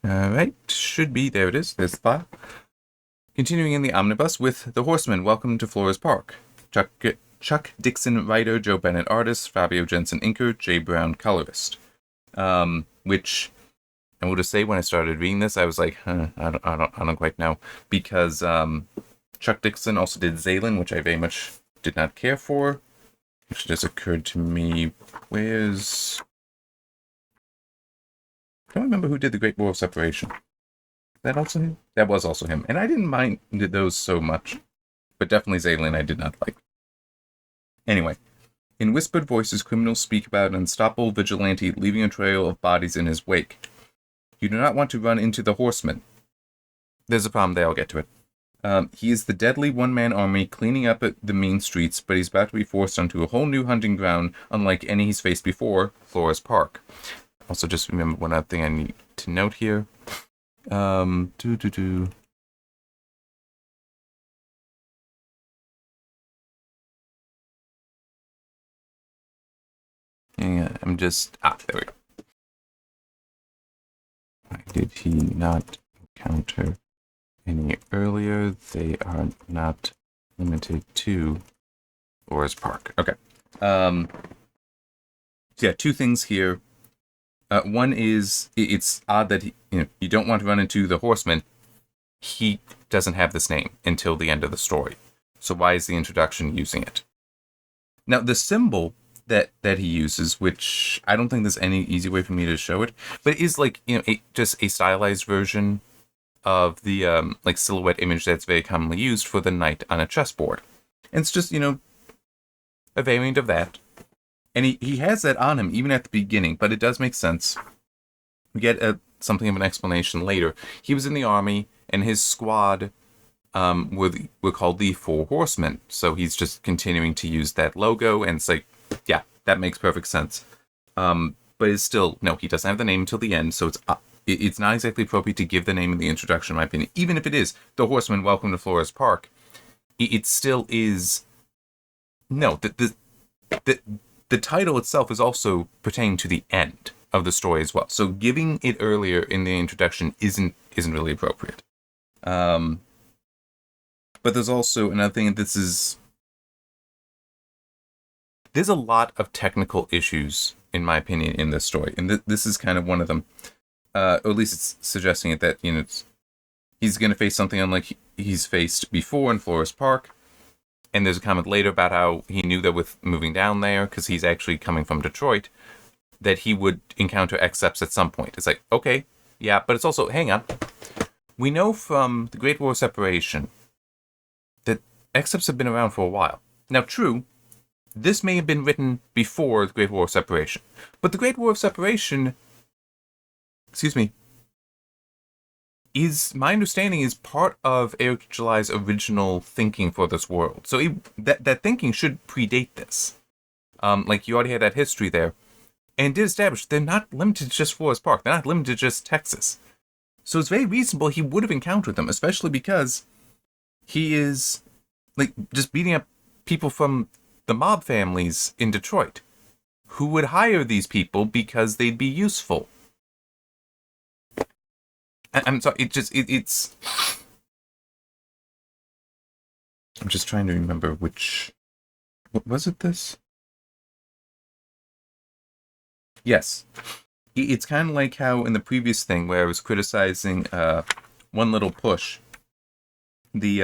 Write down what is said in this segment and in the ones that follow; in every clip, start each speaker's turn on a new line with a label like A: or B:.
A: Alright, should be. There it is. There's the file. Continuing in the omnibus with The Horseman, Welcome to Florespark. Chuck Dixon, writer, Joe Bennett, artist, Fabio Jensen, inker, Jay Brown, colorist. Which I would say when I started reading this, I was like, I don't quite know, because Chuck Dixon also did Zaylin, which I very much did not care for. It just occurred to me, I don't remember who did The Great War of Separation. That also him? That was also him. And I didn't mind those so much. But definitely Zaylin I did not like. Anyway. In whispered voices, criminals speak about an unstoppable vigilante leaving a trail of bodies in his wake. You do not want to run into the Horseman. There's a problem there, I'll get to it. He is the deadly one-man army cleaning up at the main streets, but he's about to be forced onto a whole new hunting ground, unlike any he's faced before, Florespark. Also, just remember one other thing I need to note here. Yeah, I'm just... there we go. Why did he not encounter any earlier? They are not limited to Florespark. Okay. Yeah, two things here. One is, it's odd that you don't want to run into the Horseman. He doesn't have this name until the end of the story. So why is the introduction using it? Now, the symbol that he uses, which I don't think there's any easy way for me to show it, but it is like, just a stylized version of the silhouette image that's very commonly used for the knight on a chessboard. And it's just, a variant of that. And he has that on him even at the beginning, but it does make sense. We get something of an explanation later. He was in the army, and his squad were called the Four Horsemen. So he's just continuing to use that logo, and it's like, yeah, that makes perfect sense. But it's still, no, he doesn't have the name until the end, so it's not exactly appropriate to give the name in the introduction, in my opinion. Even if it is The Horseman, Welcome to Florespark, it still is... No, the title itself is also pertaining to the end of the story as well. So giving it earlier in the introduction isn't really appropriate. But there's also another thing. There's a lot of technical issues, in my opinion, in this story, and this is kind of one of them. Or at least it's suggesting it that he's going to face something unlike he's faced before in Florespark. And there's a comment later about how he knew that with moving down there, because he's actually coming from Detroit, that he would encounter X-Seps at some point. It's like, okay, yeah, but it's also, hang on. We know from the Great War of Separation that X-Seps have been around for a while. Now, true, this may have been written before the Great War of Separation. But the Great War of Separation, my understanding is part of Eric July's original thinking for this world. So that thinking should predate this. You already had that history there. And did establish they're not limited to just Florespark. They're not limited to just Texas. So it's very reasonable he would have encountered them, especially because he is just beating up people from the mob families in Detroit who would hire these people because they'd be useful. I'm sorry, it's... I'm just trying to remember which... What was it, this? Yes. It's kind of like how in the previous thing where I was criticizing One Little Push, the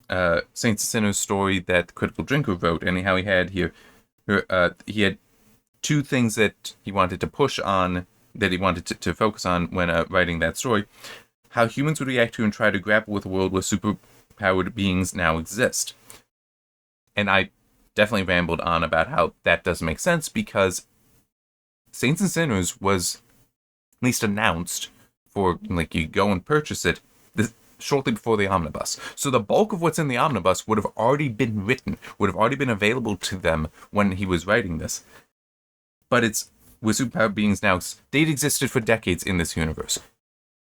A: Saints and Sinners story that Critical Drinker wrote, and how he had he had two things that he wanted to push on, that he wanted to focus on when writing that story. How humans would react to and try to grapple with a world where superpowered beings now exist. And I definitely rambled on about how that doesn't make sense, because Saints and Sinners was at least announced for, you go and purchase it shortly before the omnibus. So the bulk of what's in the omnibus would have already been written, would have already been available to them when he was writing this. But it's with superpowered beings now, they'd existed for decades in this universe.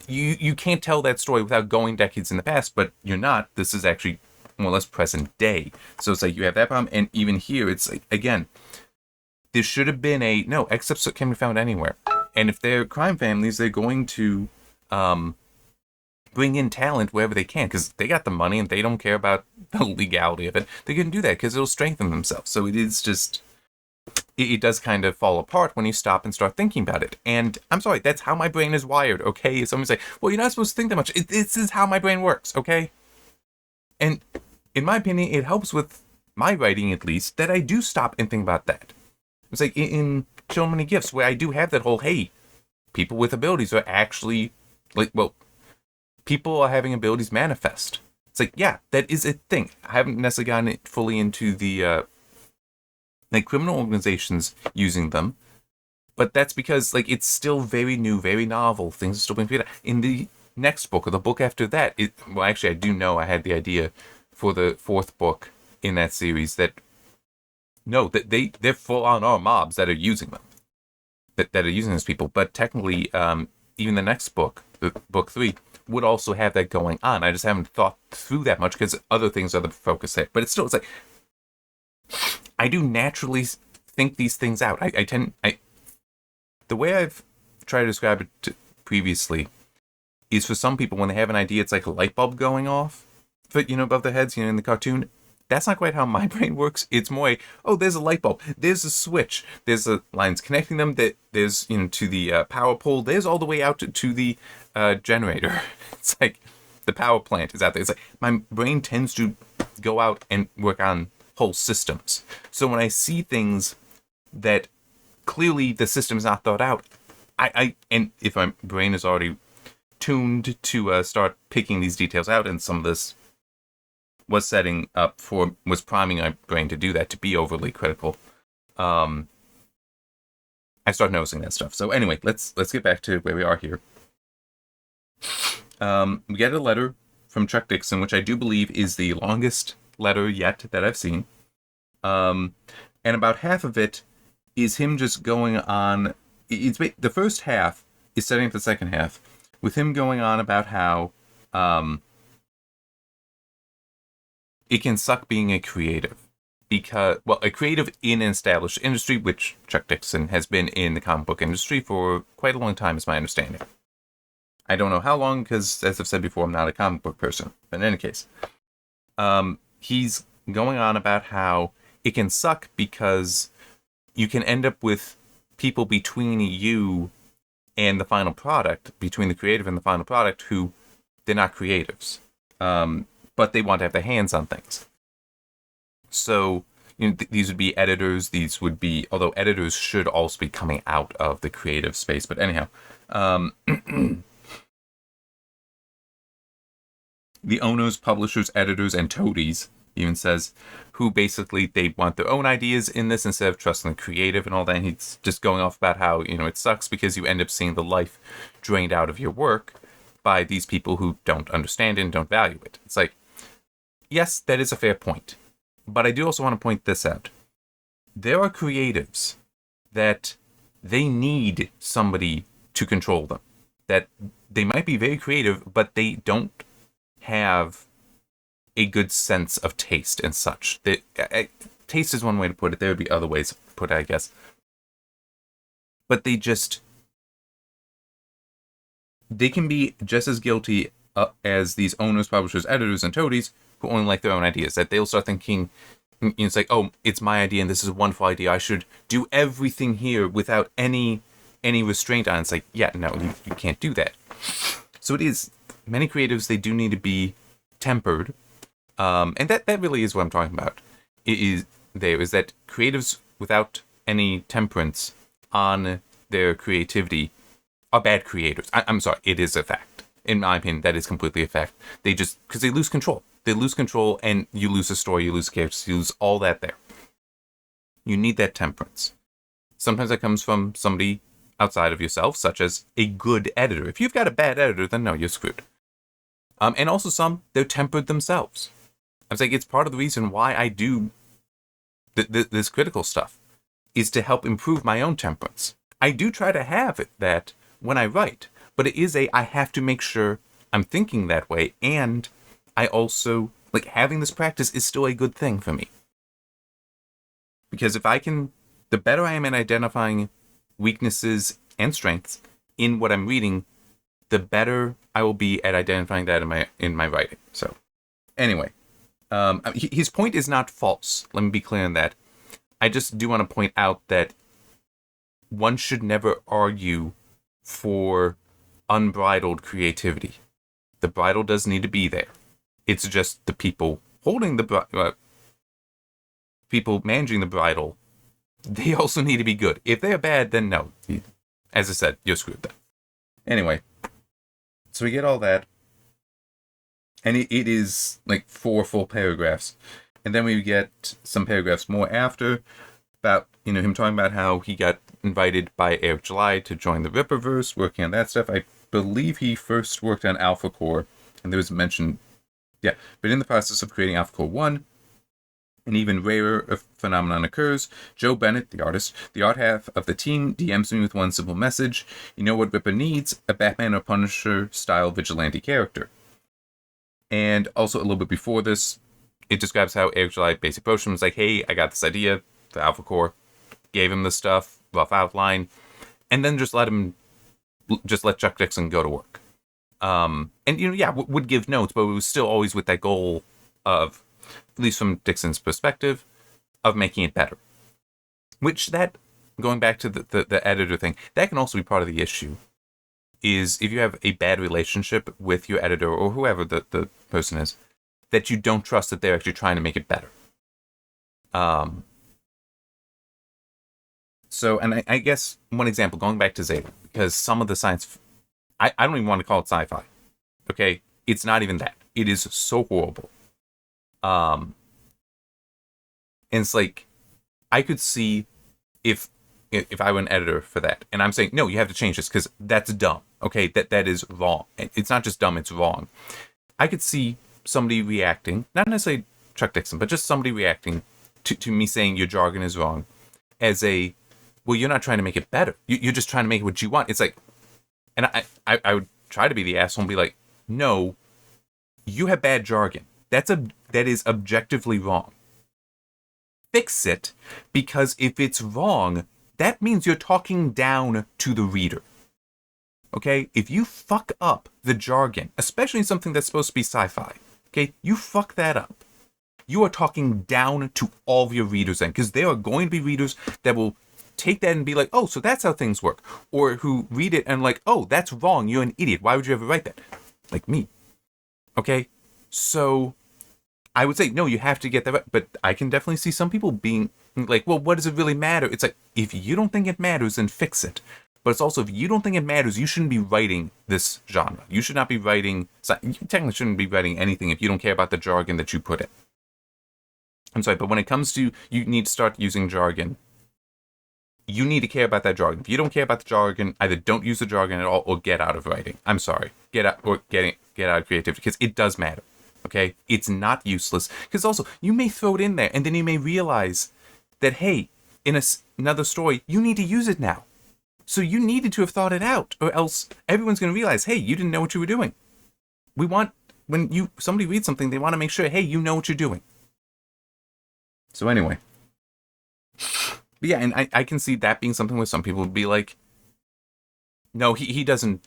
A: You can't tell that story without going decades in the past, but you're not. This is actually more or less present day. So it's you have that problem, and even here, it's again, there should have been no, X-Seps can be found anywhere. And if they're crime families, they're going to bring in talent wherever they can, because they got the money and they don't care about the legality of it. They can do that because it'll strengthen themselves. So it is just, it does kind of fall apart when you stop and start thinking about it. And I'm sorry, that's how my brain is wired, okay? Someone's like, well, you're not supposed to think that much. This is how my brain works, okay? And in my opinion, it helps with my writing, at least, that I do stop and think about that. It's like in So Many Gifts, where I do have that whole, hey, people with abilities are actually, like, well, people are having abilities manifest. It's like, yeah, that is a thing. I haven't necessarily gotten it fully into the, like, criminal organizations using them, but that's because, like, it's still very new, very novel. Things are still being figured out. In the next book, or the book after that, well, actually, I do know I had the idea for the fourth book in that series that, no, that they're full-on armed mobs that are using them, that are using those people. But technically, even the next book, book 3, would also have that going on. I just haven't thought through that much because other things are the focus there. But it's like, I do naturally think these things out. The way I've tried to describe it previously is, for some people, when they have an idea, it's like a light bulb going off, above their heads, in the cartoon. That's not quite how my brain works. It's more like, oh, there's a light bulb, there's a switch, there's lines connecting them, there's, to the power pole, there's all the way out to the generator. It's like the power plant is out there. It's like my brain tends to go out and work on whole systems. So when I see things that clearly the system is not thought out, and if my brain is already tuned to start picking these details out, and some of this was priming my brain to do that, to be overly critical. I start noticing that stuff. So anyway, let's get back to where we are here. We get a letter from Chuck Dixon, which I do believe is the longest letter yet that I've seen. And about half of it is him just going on. The first half is setting up the second half, with him going on about how it can suck being a creative. Because, well, a creative in an established industry, which Chuck Dixon has been in the comic book industry for quite a long time, is my understanding. I don't know how long, because, as I've said before, I'm not a comic book person. But in any case, he's going on about how it can suck because you can end up with people between you and the final product, between the creative and the final product, who they're not creatives. But they want to have their hands on things. So, these would be editors. These would be, although editors should also be coming out of the creative space. But anyhow, the owners, publishers, editors, and toadies, even says, who basically they want their own ideas in this instead of trusting the creative and all that. And he's just going off about how, it sucks because you end up seeing the life drained out of your work by these people who don't understand it and don't value it. It's like, yes, that is a fair point. But I do also want to point this out. There are creatives that they need somebody to control them. That they might be very creative, but they don't have a good sense of taste and such. Taste is one way to put it. There would be other ways to put it, I guess. But they can be just as guilty as these owners, publishers, editors, and toadies who only like their own ideas. That they'll start thinking, it's like, oh, it's my idea and this is a wonderful idea. I should do everything here without any restraint on it. It's like, yeah, no, you can't do that. So it is, many creatives, they do need to be tempered. And that really is what I'm talking about. Is that creatives without any temperance on their creativity are bad creators. I'm sorry, it is a fact. In my opinion, that is completely a fact. Because they lose control. They lose control, and you lose a story, you lose characters, you lose all that there. You need that temperance. Sometimes that comes from somebody outside of yourself, such as a good editor. If you've got a bad editor, then no, you're screwed. And also some, they're tempered themselves. I was like, it's part of the reason why I do this critical stuff, is to help improve my own temperance. I do try to have it that when I write, but it is I have to make sure I'm thinking that way, and I also, having this practice is still a good thing for me. Because if I can, the better I am at identifying weaknesses and strengths in what I'm reading, the better I will be at identifying that in my writing. So, anyway, his point is not false. Let me be clear on that. I just do want to point out that one should never argue for unbridled creativity. The bridle does need to be there. It's just the people holding the people managing the bridle, they also need to be good. If they're bad, then no. As I said, you're screwed then. Anyway, so we get all that. And it is like 4 full paragraphs. And then we get some paragraphs more after about, him talking about how he got invited by Eric July to join the Rippaverse, working on that stuff. I believe he first worked on Alpha Core, and there was mention, but in the process of creating Alpha Core 1, an even rarer phenomenon occurs. Joe Bennett, the artist, the art half of the team, DMs me with one simple message. You know what Ripper needs? A Batman or Punisher-style vigilante character. And also a little bit before this, it describes how Eric July basically approached him and was like, hey, I got this idea, the Alpha Core. Gave him the stuff, rough outline, and then just let Chuck Dixon go to work. Would give notes, but it was still always with that goal of, at least from Dixon's perspective, of making it better. Which that, going back to the editor thing, that can also be part of the issue. Is if you have a bad relationship with your editor or whoever the person is, that you don't trust that they're actually trying to make it better. So, and I guess one example, going back to Zeta, because some of the science, I don't even want to call it sci-fi. Okay? It's not even that. It is so horrible. And it's like, I could see if I were an editor for that, and I'm saying, no, you have to change this, because that's dumb. Okay? That is wrong. It's not just dumb, it's wrong. I could see somebody reacting, not necessarily Chuck Dixon, but just somebody reacting to me saying your jargon is wrong as a, well, you're not trying to make it better. You're just trying to make it what you want. It's like, and I would try to be the asshole and be like, no, you have bad jargon. That is objectively wrong. Fix it, because if it's wrong, that means you're talking down to the reader. Okay? If you fuck up the jargon, especially in something that's supposed to be sci-fi, okay, you fuck that up. You are talking down to all of your readers then, because there are going to be readers that will take that and be like, oh, so that's how things work. Or who read it and like, oh, that's wrong. You're an idiot. Why would you ever write that? Like me. Okay? So I would say, no, you have to get that right. But I can definitely see some people being like, well, what does it really matter? It's like, if you don't think it matters, then fix it. But it's also, if you don't think it matters, you shouldn't be writing this genre. You should not be writing, you technically shouldn't be writing anything if you don't care about the jargon that you put in. I'm sorry, but when it comes to, you need to start using jargon, you need to care about that jargon. If you don't care about the jargon, either don't use the jargon at all or get out of writing. I'm sorry. Get out of creativity, because it does matter. Okay? It's not useless. Because also, you may throw it in there and then you may realize that, hey, in another story, you need to use it now. So you needed to have thought it out, or else everyone's going to realize, hey, you didn't know what you were doing. We want, when somebody reads something, they want to make sure, hey, you know what you're doing. So anyway. But yeah, and I can see that being something where some people would be like, no, he doesn't,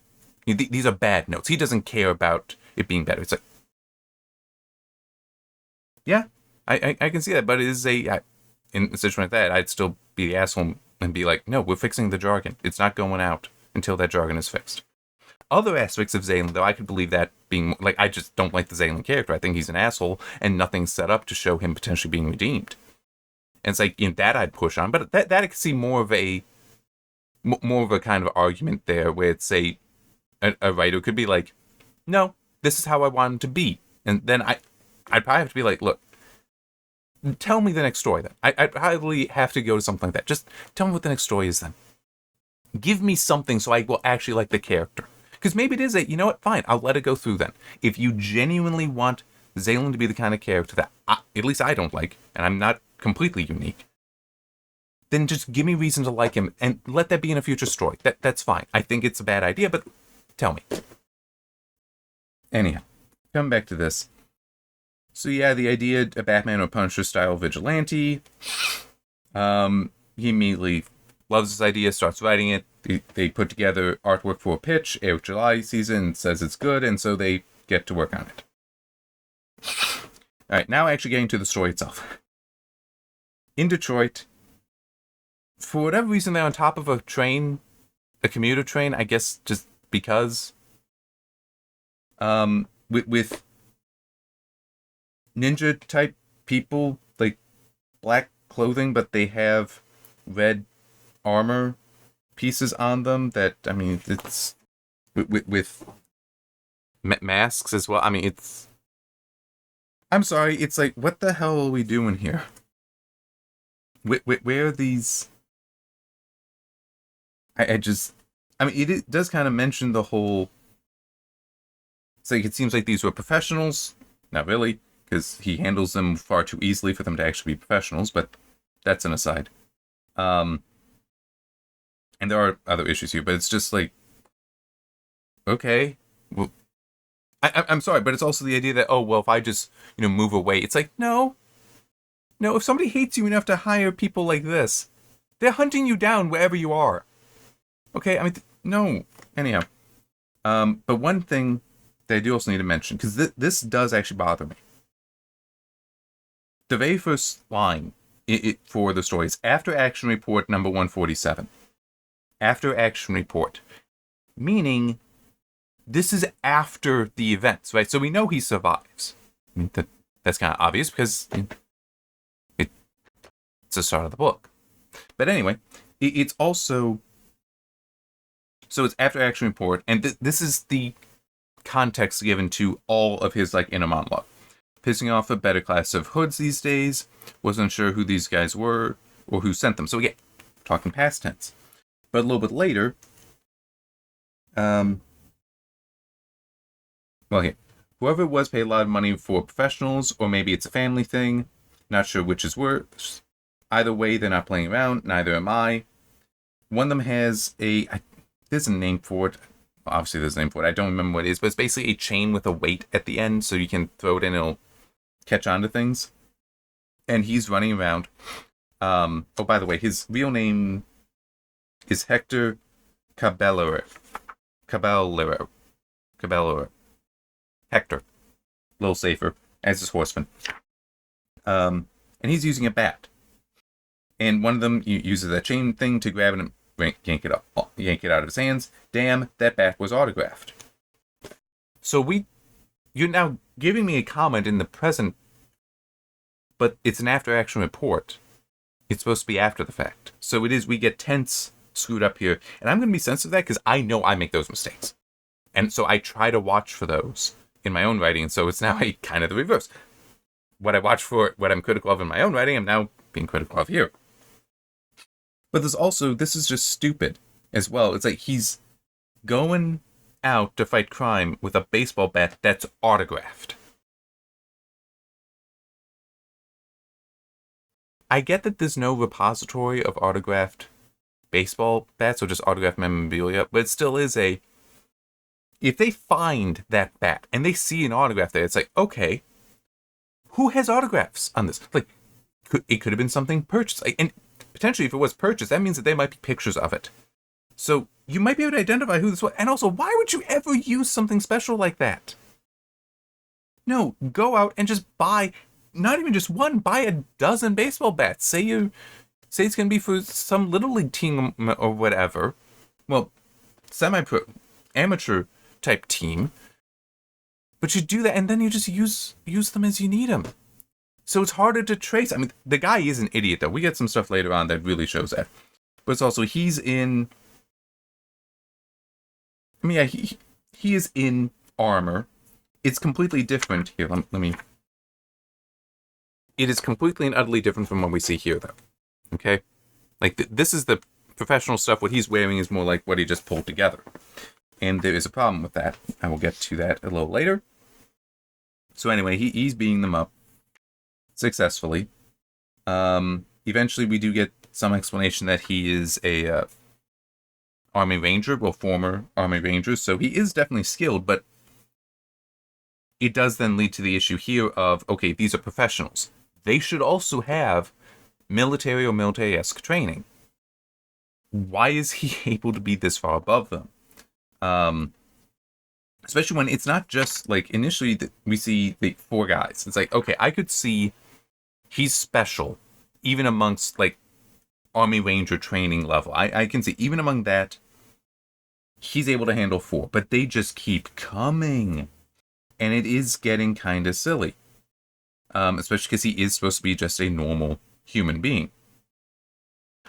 A: these are bad notes. He doesn't care about it being better. It's like, yeah, I can see that, but it is in a situation like that, I'd still be the asshole and be like, no, we're fixing the jargon. It's not going out until that jargon is fixed. Other aspects of Zalen, though, I could believe that being, like, I just don't like the Zalen character. I think he's an asshole, and nothing's set up to show him potentially being redeemed. And it's like, that I'd push on, but that I could see more of a kind of argument there, where it's a writer could be like, no, this is how I want him to be, and then I'd probably have to be like, look, tell me the next story then. I'd probably have to go to something like that. Just tell me what the next story is then. Give me something so I will actually like the character. Because maybe it is you know what, fine, I'll let it go through then. If you genuinely want Zalen to be the kind of character that at least I don't like, and I'm not completely unique, then just give me reason to like him and let that be in a future story. That's fine. I think it's a bad idea, but tell me. Anyhow, coming back to this. So yeah, the idea of Batman or Punisher style vigilante, he immediately loves this idea, starts writing it. They put together artwork for a pitch. Eric July sees it and says it's good, and so they get to work on it. All right, now actually getting to the story itself. In Detroit, for whatever reason, they're on top of a train, a commuter train, I guess just because. With ninja-type people, like black clothing, but they have red armor pieces on them that, I mean, it's with masks as well. I mean, it's, I'm sorry, it's like, what the hell are we doing here? Where are these? I mean, it does kind of mention the whole, it's like, it seems like these were professionals. Not really, because he handles them far too easily for them to actually be professionals, but that's an aside. And there are other issues here, but it's just like, okay, well, I'm sorry, but it's also the idea that, oh, well, if I just, move away, it's like, no, if somebody hates you enough to hire people like this, they're hunting you down wherever you are. Okay, I mean, no. Anyhow, but one thing that I do also need to mention, because this does actually bother me. The very first line for the story is, after action report number 147. After action report. Meaning, this is after the events, right? So we know he survives. I mean, that's kind of obvious because it's the start of the book. But anyway, it's also, so it's after action report, and this is the context given to all of his inner monologue. Pissing off a better class of hoods these days, wasn't sure who these guys were or who sent them. So again, talking past tense. But a little bit later, whoever it was paid a lot of money for professionals, or maybe it's a family thing. Not sure which is worse. Either way, they're not playing around. Neither am I. One of them has there's a name for it. Obviously, there's a name for it. I don't remember what it is, but it's basically a chain with a weight at the end, so you can throw it in and it'll catch on to things. And he's running around. Oh, by the way, his real name is Hector Caballero. Hector. A little safer, as is Horseman. And he's using a bat. And one of them uses that chain thing to grab it and yank it out of his hands. Damn, that bat was autographed. So you're now giving me a comment in the present, but it's an after-action report. It's supposed to be after the fact. So it is, we get tense screwed up here. And I'm going to be sensitive to that because I know I make those mistakes. And so I try to watch for those in my own writing. And so it's now kind of the reverse. What I watch for, what I'm critical of in my own writing, I'm now being critical of here. But this is just stupid as well. It's like he's going out to fight crime with a baseball bat that's autographed. I get that there's no repository of autographed baseball bats or just autographed memorabilia, but it still is if they find that bat and they see an autograph there, it's like, okay, who has autographs on this? Like, it could have been something purchased. And potentially, if it was purchased, that means that there might be pictures of it. So you might be able to identify who this was. And also, why would you ever use something special like that? No, go out and just buy, not even just one, buy a dozen baseball bats. Say it's going to be for some little league team or whatever. Well, semi-pro, amateur type team. But you do that, and then you just use them as you need them. So it's harder to trace. I mean, the guy is an idiot, though. We get some stuff later on that really shows that. But it's also, he's in... I mean, yeah, he is in armor. It's completely different. Here, let me... It is completely and utterly different from what we see here, though. Okay? Like, this is the professional stuff. What he's wearing is more like what he just pulled together. And there is a problem with that. I will get to that a little later. So anyway, he's beating them up successfully. Eventually, we do get some explanation that he is a Army Ranger, well, former Army Ranger, so he is definitely skilled, but it does then lead to the issue here of, okay, these are professionals. They should also have military or military-esque training. why is he able to be this far above them? Especially when it's not just like initially we see the 4 guys. It's like, okay, I could see he's special even amongst like Army Ranger training level. I can see even among that he's able to handle 4, but they just keep coming, and it is getting kind of silly. Especially because he is supposed to be just a normal human being.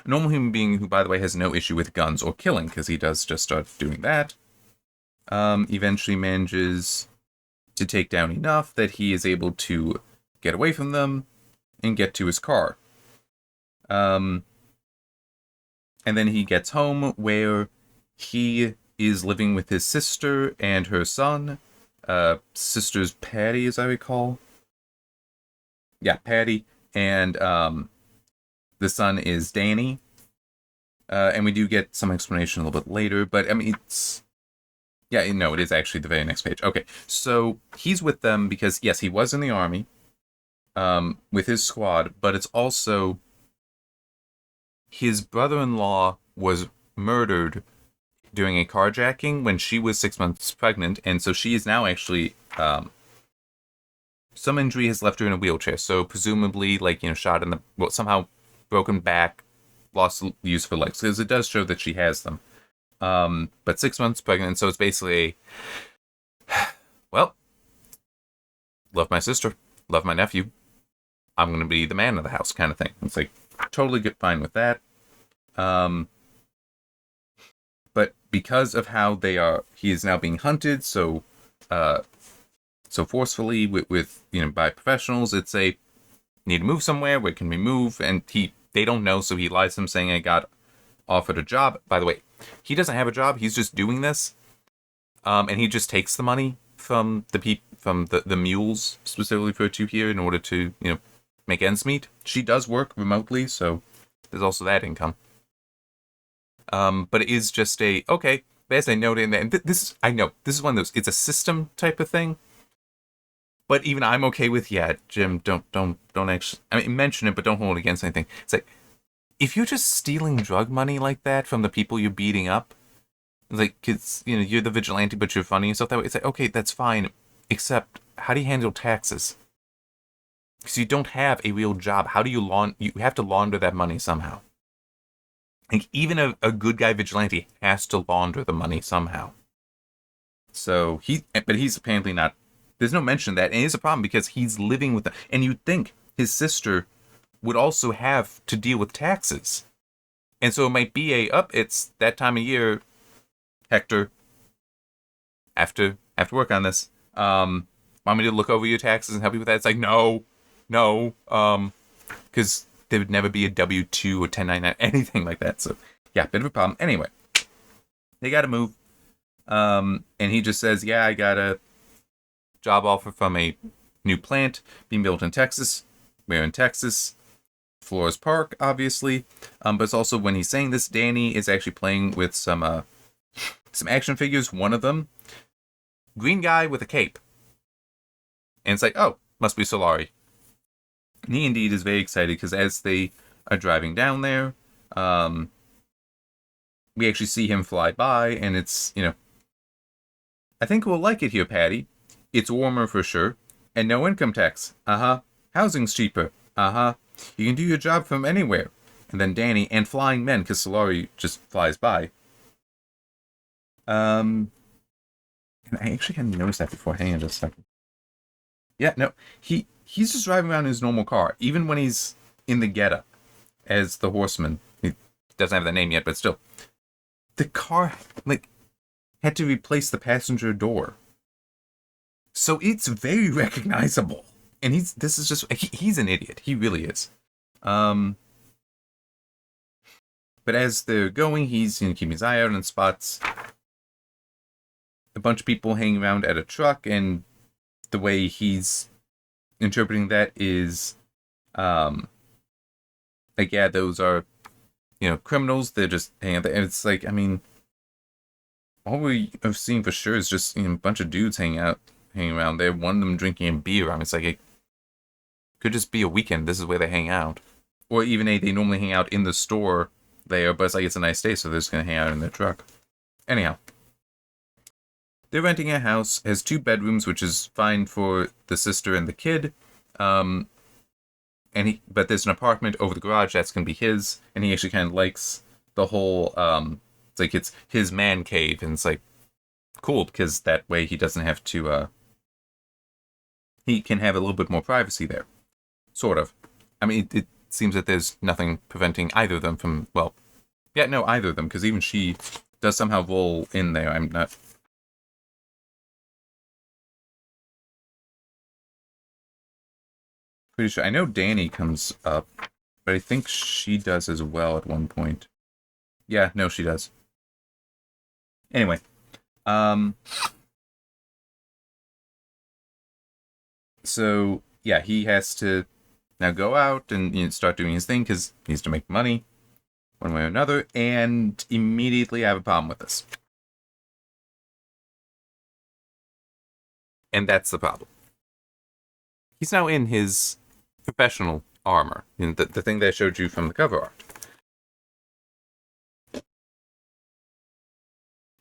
A: A normal human being who, by the way, has no issue with guns or killing, because he does just start doing that. Eventually manages to take down enough that he is able to get away from them and get to his car. And then he gets home where he is living with his sister and her son. Sister's Patty, as I recall. Yeah, Patty. And the son is Danny. And we do get some explanation a little bit later, but I mean, it's... Yeah, no, it is actually the very next page. Okay, so he's with them because, yes, he was in the army with his squad, but it's also his brother-in-law was murdered during a carjacking when she was 6 months pregnant, and so she is now actually... some injury has left her in a wheelchair, so presumably, like, shot in the... Well, somehow broken back, lost use of her legs, because it does show that she has them. But 6 months pregnant, so it's basically, well, love my sister, love my nephew, I'm going to be the man of the house kind of thing. It's like, totally get fine with that. But because of how he is now being hunted so forcefully with by professionals, it's a, need to move somewhere, where can we move? And they don't know, so he lies to them saying, I got offered a job. By the way, he doesn't have a job. He's just doing this, and he just takes the money from the mules specifically for to here in order to make ends meet. She does work remotely, so there's also that income. But it is just okay. As I noted in that, and this is one of those. It's a system type of thing. But even I'm okay with, yeah, Jim, don't actually. I mean, mention it, but don't hold it against anything. It's like, if you're just stealing drug money like that from the people you're beating up, like, cause you're the vigilante, but you're funny and stuff that way. It's like, okay, that's fine, except how do you handle taxes? Because you don't have a real job. How do you You have to launder that money somehow. Like, even a good guy vigilante has to launder the money somehow. So but he's apparently not. There's no mention of that, and it is a problem because he's living with them. And you'd think his sister would also have to deal with taxes. And so it might be it's that time of year, Hector, after work on this, want me to look over your taxes and help you with that? It's like, no, because there would never be a W-2 or 1099, anything like that. So, yeah, bit of a problem. Anyway, they got to move. And he just says, yeah, I got a job offer from a new plant being built in Texas. We're in Texas. Florespark, obviously. But it's also, when he's saying this, Danny is actually playing with some action figures. One of them, green guy with a cape. And it's like, oh, must be Solari. And he indeed is very excited because as they are driving down there, we actually see him fly by, and it's, I think we'll like it here, Patty. It's warmer for sure, and no income tax. Housing's cheaper. You can do your job from anywhere. And then Danny, and flying men, because Solari just flies by. And I actually hadn't noticed that before. Hang on just a second. Yeah, no, he's just driving around in his normal car, even when he's in the getup as the Horseman. He doesn't have that name yet, but still. The car, had to replace the passenger door. So it's very recognizable. And he's an idiot. He really is. But as they're going, he's keeping his eye out and spots a bunch of people hanging around at a truck, and the way he's interpreting that is, yeah, those are, criminals. They're just hanging out there. And it's like, I mean, all we have seen for sure is just a bunch of dudes hanging around there. One of them drinking a beer. I mean, it's like, it could just be a weekend. This is where they hang out. Or even they normally hang out in the store there, but it's like it's a nice day, so they're just gonna hang out in their truck. Anyhow, they're renting a house, has 2 bedrooms, which is fine for the sister and the kid. But there's an apartment over the garage that's gonna be his, and he actually kind of likes the whole. It's like it's his man cave, and it's like cool because that way he doesn't have to. He can have a little bit more privacy there, sort of. I mean, it seems that there's nothing preventing either of them from. Well, yeah, no, either of them, because even she does somehow roll in there. I'm not. Pretty sure. I know Danny comes up, but I think she does as well at one point. Yeah, no, she does. Anyway, so yeah, he has to now go out and start doing his thing because he needs to make money one way or another, and immediately I have a problem with this. And that's the problem. He's now in his professional armor, the thing that I showed you from the cover art.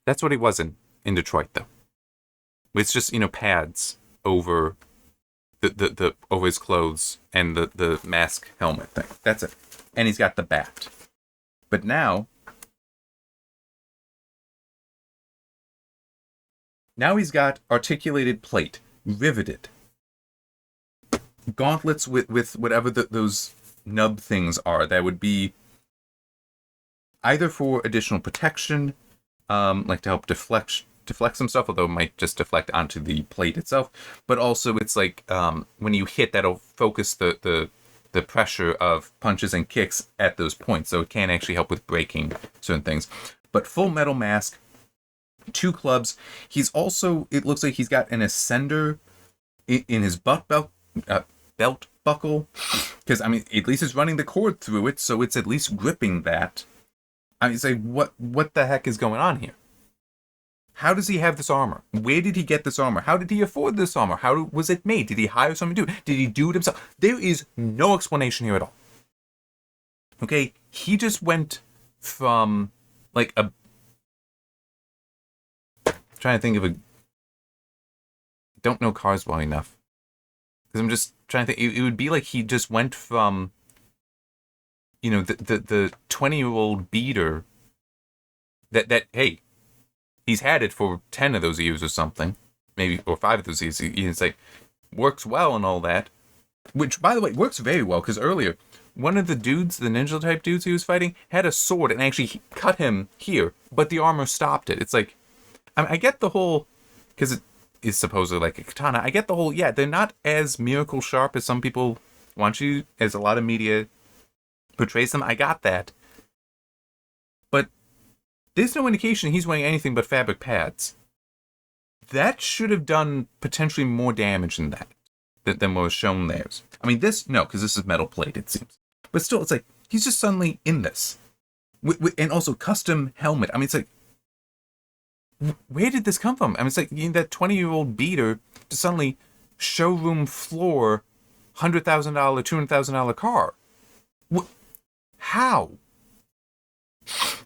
A: That's what he was in Detroit, though. It's just, pads over the over his clothes and the mask helmet thing. That's it. And he's got the bat. But now he's got articulated plate, riveted. Gauntlets with whatever those nub things are. That would be either for additional protection, like to help deflect some stuff, although it might just deflect onto the plate itself. But also it's like when you hit, that'll focus the pressure of punches and kicks at those points, so it can actually help with breaking certain things. But full metal mask, 2 clubs. He's also, it looks like he's got an ascender in his belt buckle, because I mean, at least it's running the cord through it, so it's at least gripping that. I mean, say, what the heck is going on here? How does he have this armor? Where did he get this armor? How did he afford this armor? How was it made? Did he hire someone to do it? Did he do it himself? There is no explanation here at all. Okay, he just went from like a. Trying to think of a. Don't know cars well enough. Because I'm just trying to think. It would be like he just went from. The 20-year-old beater. That hey, he's had it for 10 of those years or something, maybe, or 5 of those years. It's like works well and all that. Which, by the way, works very well because earlier, one of the dudes, the ninja type dudes he was fighting, had a sword and actually cut him here, but the armor stopped it. It's like, I get the whole, because it is supposedly like a katana. I get the whole, yeah, they're not as miracle sharp as some people want you, as a lot of media portrays them. I got that. But there's no indication he's wearing anything but fabric pads. That should have done potentially more damage than that. Than what was shown there. I mean, no, because this is metal plate, it seems. But still, it's like, he's just suddenly in this. And also, custom helmet. I mean, it's like, where did this come from? I mean, it's like, that 20-year-old beater to suddenly showroom floor $100,000, $200,000 car. How?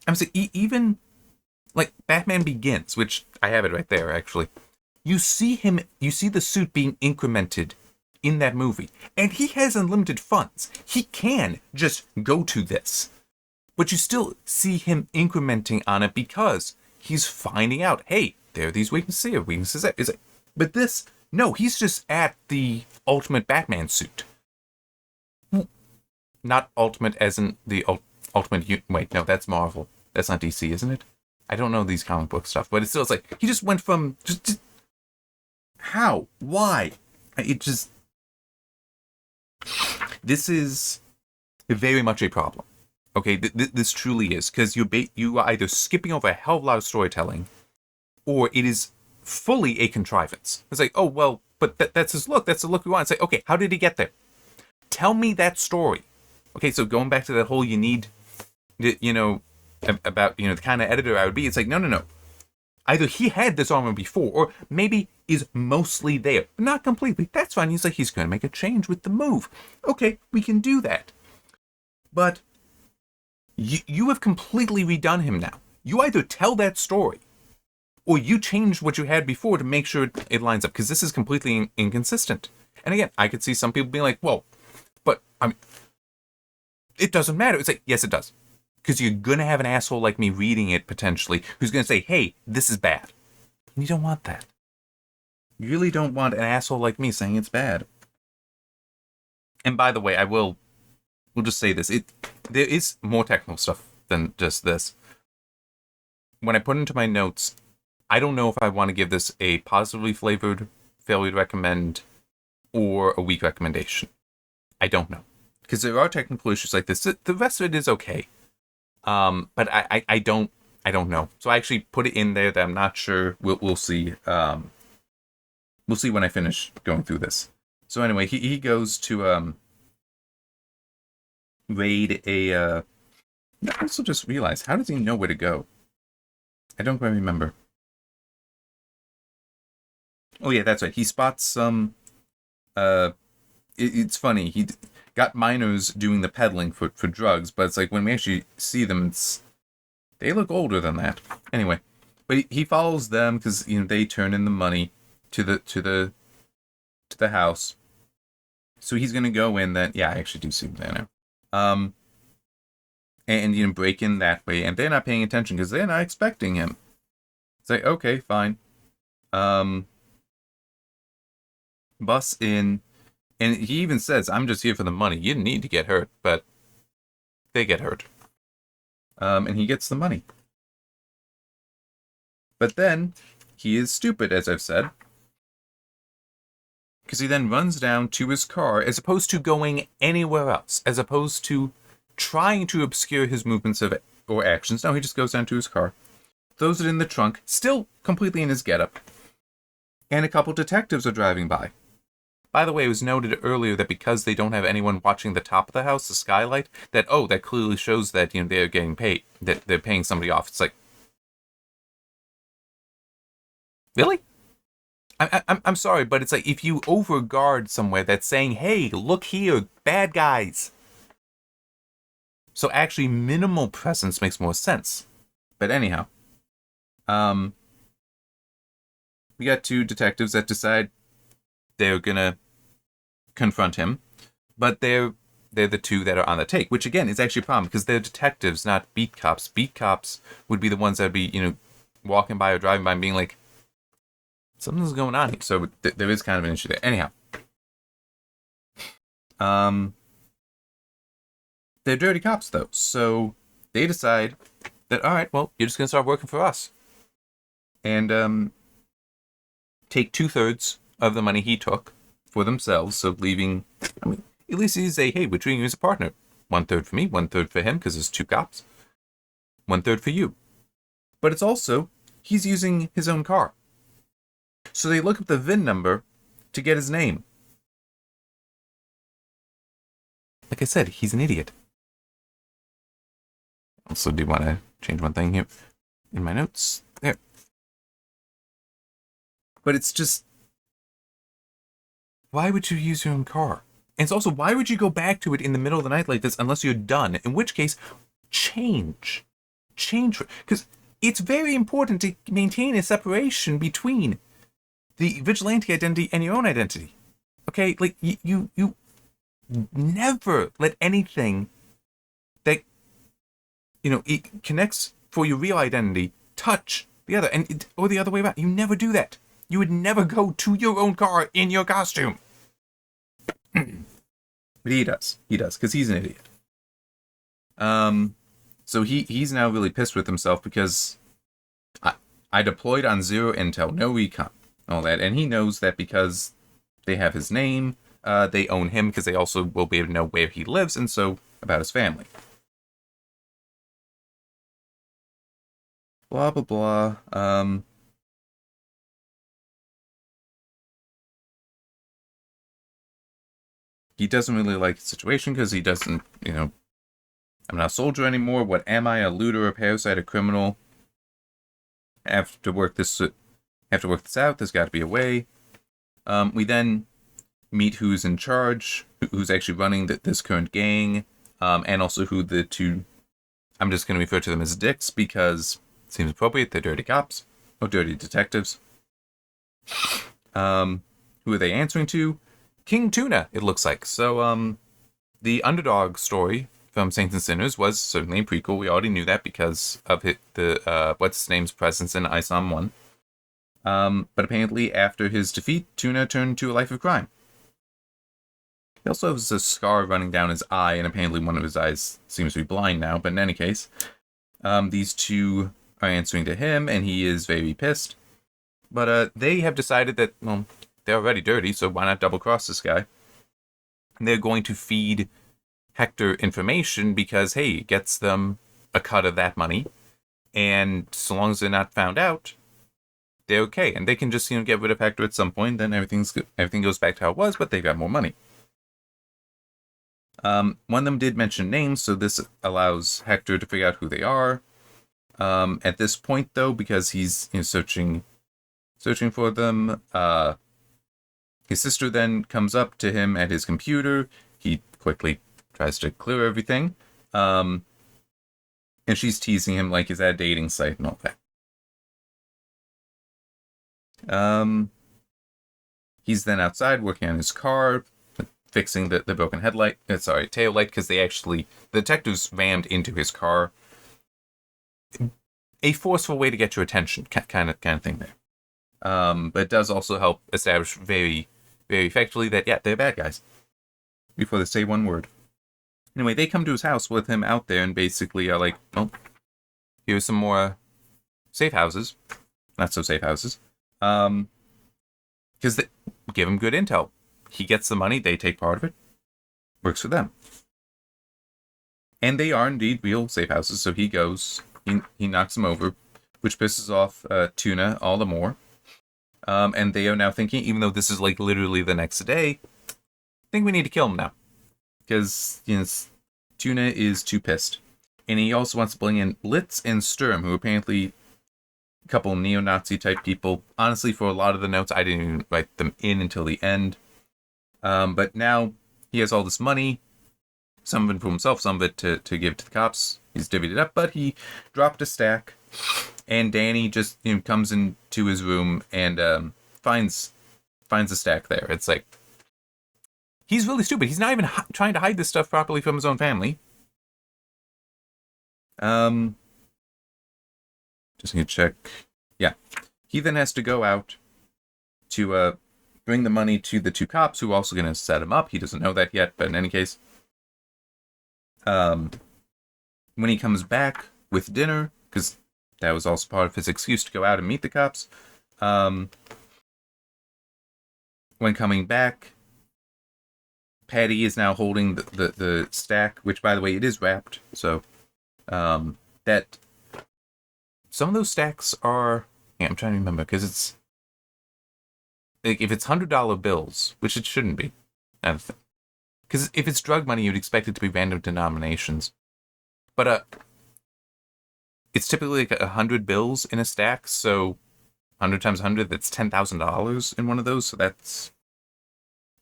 A: I'm saying, even, like, Batman Begins, which, I have it right there, actually. You see the suit being incremented in that movie. And he has unlimited funds. He can just go to this. But you still see him incrementing on it because he's finding out, hey, there are these weaknesses here, weaknesses there. It's like, but this, no, he's just at the ultimate Batman suit. Not ultimate as in the ultimate, wait, no, that's Marvel. That's not DC, isn't it? I don't know these comic book stuff, but it's still, it's like, he just went from, just how? Why? It just... This is very much a problem. Okay, this truly is. Because you are either skipping over a hell of a lot of storytelling, or it is fully a contrivance. It's like, oh, well, but that's his look. That's the look we want. It's like, okay, how did he get there? Tell me that story. Okay, so going back to that whole you need, about, the kind of editor I would be, it's like, no. Either he had this armor before, or maybe is mostly there, but not completely. That's fine. He's like, he's going to make a change with the move. Okay, we can do that. But You have completely redone him now. You either tell that story, or you change what you had before to make sure it lines up, because this is completely inconsistent. And again, I could see some people being like, well, but I mean, it doesn't matter. It's like, yes, it does. Because you're going to have an asshole like me reading it, potentially, who's going to say, hey, this is bad. And you don't want that. You really don't want an asshole like me saying it's bad. And by the way, we'll just say this. There is more technical stuff than just this. When I put into my notes, I don't know if I want to give this a positively flavored failure to recommend or a weak recommendation. I don't know. Because there are technical issues like this. The rest of it is okay. But I don't know. So I actually put it in there that I'm not sure. We'll see. We'll see when I finish going through this. So anyway, he goes to raid a. I also just realized, how does he know where to go? I don't quite remember. Oh yeah, that's right. He spots some. It's funny. He got minors doing the peddling for drugs, but it's like when we actually see them, they look older than that. Anyway, but he follows them because they turn in the money to the house. So he's gonna go in that. Yeah, I actually do see them there now. And break in that way, and they're not paying attention because they're not expecting him. It's like, okay, fine. Bus in, and he even says, I'm just here for the money. You didn't need to get hurt, but they get hurt. And he gets the money. But then, he is stupid, as I've said. Because he then runs down to his car, as opposed to going anywhere else, as opposed to trying to obscure his movements or actions. No, he just goes down to his car, throws it in the trunk, still completely in his getup. And a couple detectives are driving by. By the way, it was noted earlier that because they don't have anyone watching the top of the house, the skylight, that clearly shows that they're getting paid, that they're paying somebody off. It's like, really? I'm sorry, but it's like if you overguard somewhere that's saying, hey, look here, bad guys. So actually, minimal presence makes more sense. But anyhow, we got two detectives that decide they're gonna confront him, but they're the two that are on the take, which again is actually a problem because they're detectives, not beat cops. Beat cops would be the ones that'd be walking by or driving by and being like, something's going on here. So there is kind of an issue there. Anyhow, they're dirty cops though, so they decide that, all right, well, you're just gonna start working for us, and take 2/3 of the money he took for themselves, so leaving, at least you say, hey, we're treating you as a partner. 1/3 for me, 1/3 for him, because there's two cops. 1/3 for you. But it's also, he's using his own car. So they look up the VIN number to get his name. Like I said, he's an idiot. Also, do want to change one thing here in my notes. There. But it's just, why would you use your own car? And it's also, why would you go back to it in the middle of the night like this unless you're done? In which case, change. Because it's very important to maintain a separation between the vigilante identity and your own identity. Okay? Like, you never let anything that, it connects for your real identity touch the other, or the other way around. You never do that. You would never go to your own car in your costume. But he does, because he's an idiot. So he's now really pissed with himself because I deployed on zero intel, no recon, all that, and he knows that because they have his name, they own him because they also will be able to know where he lives, and so about his family. Blah, blah, blah. He doesn't really like the situation because he doesn't, I'm not a soldier anymore. What am I? A looter, a parasite, a criminal? I have to work this out. There's got to be a way. We then meet who's in charge, who's actually running this current gang, and also who the two I'm just going to refer to them as dicks because it seems appropriate. They're dirty cops or dirty detectives. Who are they answering to? King Tuna, it looks like. So, the underdog story from Saints and Sinners was certainly a prequel. We already knew that because of the what's his name's presence in ISOM 1. But apparently after his defeat, Tuna turned to a life of crime. He also has a scar running down his eye, and apparently one of his eyes seems to be blind now. But in any case, these two are answering to him, and he is very pissed. But they have decided that, well, they're already dirty, so why not double-cross this guy? And they're going to feed Hector information because, hey, it gets them a cut of that money. And so long as they're not found out, they're okay. And they can just, get rid of Hector at some point, then everything goes back to how it was, but they've got more money. One of them did mention names, so this allows Hector to figure out who they are. At this point, though, because he's searching for them, his sister then comes up to him at his computer. He quickly tries to clear everything. And she's teasing him like he's at a dating site and all that. He's then outside working on his car, fixing the broken tail light, because the detectives rammed into his car. A forceful way to get your attention, kind of thing there. But it does also help establish very, very effectively that, yeah, they're bad guys. Before they say one word. Anyway, they come to his house with him out there and basically are like, well, here's some more safe houses. Not so safe houses. Because they give him good intel. He gets the money, they take part of it. Works for them. And they are indeed real safe houses, so he goes, he knocks them over, which pisses off Tuna all the more. And they are now thinking, even though this is like literally the next day, I think we need to kill him now. Because, Tuna is too pissed. And he also wants to bring in Blitz and Sturm, who apparently a couple neo-Nazi type people. Honestly, for a lot of the notes, I didn't even write them in until the end. But now he has all this money, some of it for himself, some of it to give to the cops. He's divvied it up, but he dropped a stack. And Danny just comes into his room and finds a stack there. It's like, he's really stupid. He's not even trying to hide this stuff properly from his own family. Just gonna check. Yeah. He then has to go out to bring the money to the two cops who are also gonna set him up. He doesn't know that yet, but in any case. When he comes back with dinner, because that was also part of his excuse to go out and meet the cops. When coming back, Patty is now holding the stack, which, by the way, it is wrapped. So, that some of those stacks are, I'm trying to remember, because it's, like, if it's $100 bills, which it shouldn't be, because if it's drug money, you'd expect it to be random denominations. But, it's typically like 100 bills in a stack, so 100 times 100, that's $10,000 in one of those, so that's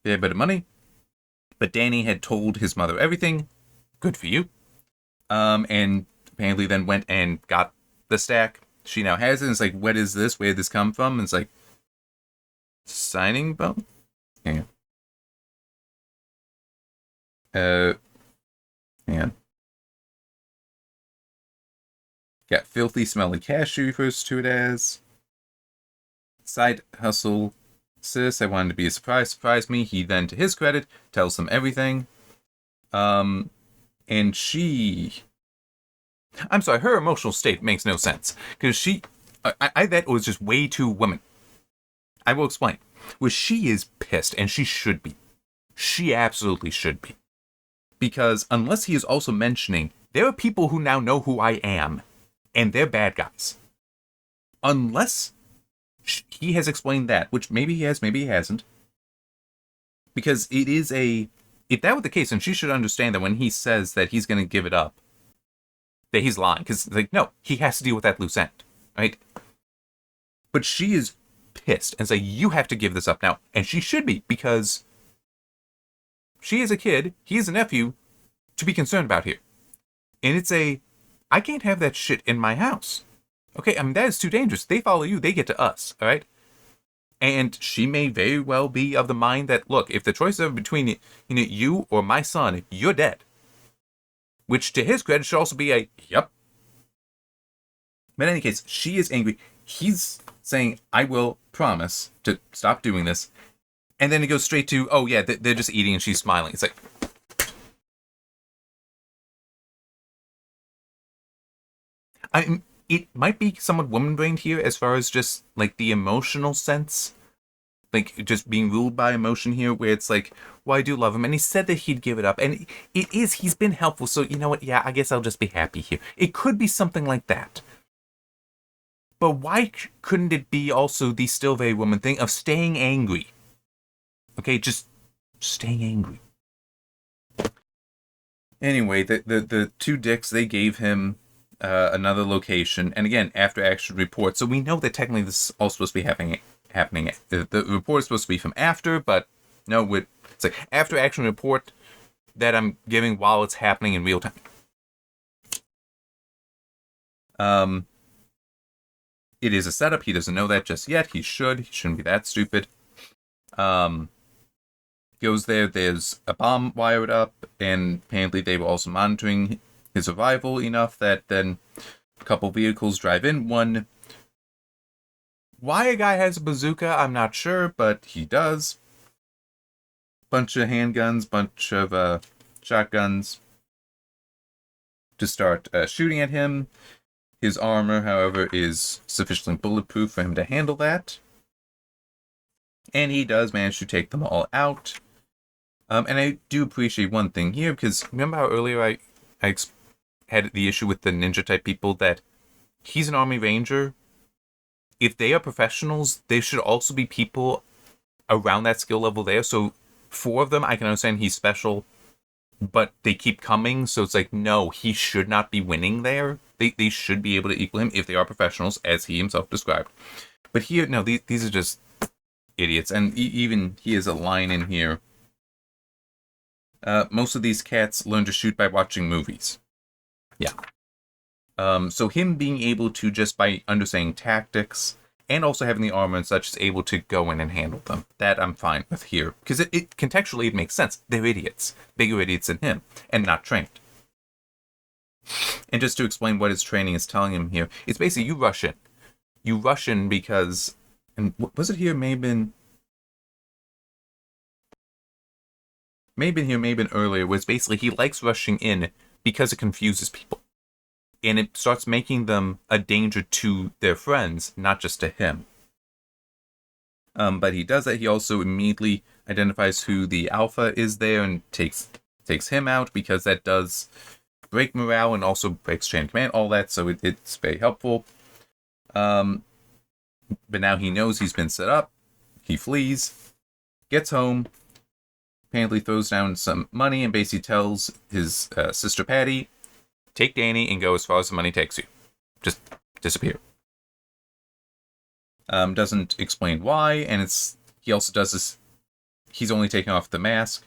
A: a bit of money. But Danny had told his mother everything. Good for you. And apparently then went and got the stack. She now has it, and it's like, what is this? Where did this come from? And it's like, signing bone? Yeah. Yeah. Got filthy, smelly cash, she refers to it as. Side hustle, sis, I wanted to be a surprise. Surprise me. He then, to his credit, tells them everything. And she... I'm sorry, her emotional state makes no sense. Because she... I that was just way too woman. I will explain. Well, she is pissed, and she should be. She absolutely should be. Because unless he is also mentioning, there are people who now know who I am. And they're bad guys. Unless he has explained that, which maybe he has, maybe he hasn't. Because it is if that were the case, then she should understand that when he says that he's going to give it up, that he's lying. Because, no, he has to deal with that loose end, right? But she is pissed and say, you have to give this up now. And she should be, because she is a kid, he is a nephew, to be concerned about here. And it's I can't have that shit in my house. Okay, I mean, that is too dangerous. They follow you, they get to us, all right? And she may very well be of the mind that, look, if the choice is between you or my son, you're dead. Which, to his credit, should also be a, yep. But in any case, she is angry. He's saying, I will promise to stop doing this. And then it goes straight to, oh yeah, they're just eating and she's smiling. It's like, it might be somewhat woman-brained here as far as just, like, the emotional sense. Like, just being ruled by emotion here, where it's like, well, I do love him. And he said that he'd give it up. And he's been helpful. So, you know what? Yeah, I guess I'll just be happy here. It could be something like that. But why couldn't it be also the still very woman thing of staying angry? Okay, just staying angry. Anyway, the two dicks, they gave him another location. And again, after action report. So we know that technically this is all supposed to be happening. The report is supposed to be from after, but no, it's like after action report that I'm giving while it's happening in real time. It is a setup. He doesn't know that just yet. He shouldn't be that stupid. Goes there. There's a bomb wired up, and apparently they were also monitoring his arrival enough that then a couple vehicles drive in. One, why a guy has a bazooka, I'm not sure, but he does. Bunch of handguns, bunch of shotguns to start shooting at him. His armor, however, is sufficiently bulletproof for him to handle that. And he does manage to take them all out. And I do appreciate one thing here, because remember how earlier I had the issue with the ninja-type people that he's an Army Ranger. If they are professionals, they should also be people around that skill level there. So 4 of them, I can understand he's special, but they keep coming. So it's like, no, he should not be winning there. They should be able to equal him if they are professionals, as he himself described. But here, no, these are just idiots. And even he has a line in here. Most of these cats learn to shoot by watching movies. Yeah. So him being able to, just by understanding tactics and also having the armor and such, is able to go in and handle them. That I'm fine with here. Because it contextually it makes sense. They're idiots. Bigger idiots than him. And not trained. And just to explain what his training is telling him here, it's basically you rush in. You rush in because, and was it here? Maybe been earlier, was basically he likes rushing in because it confuses people. And it starts making them a danger to their friends, not just to him. But he does that. He also immediately identifies who the alpha is there and takes him out, because that does break morale and also breaks chain of command, all that. So it's very helpful. But now he knows he's been set up. He flees, gets home, apparently throws down some money and basically tells his sister Patty, take Danny and go as far as the money takes you. Just disappear. Doesn't explain why, and he also does this. He's only taking off the mask.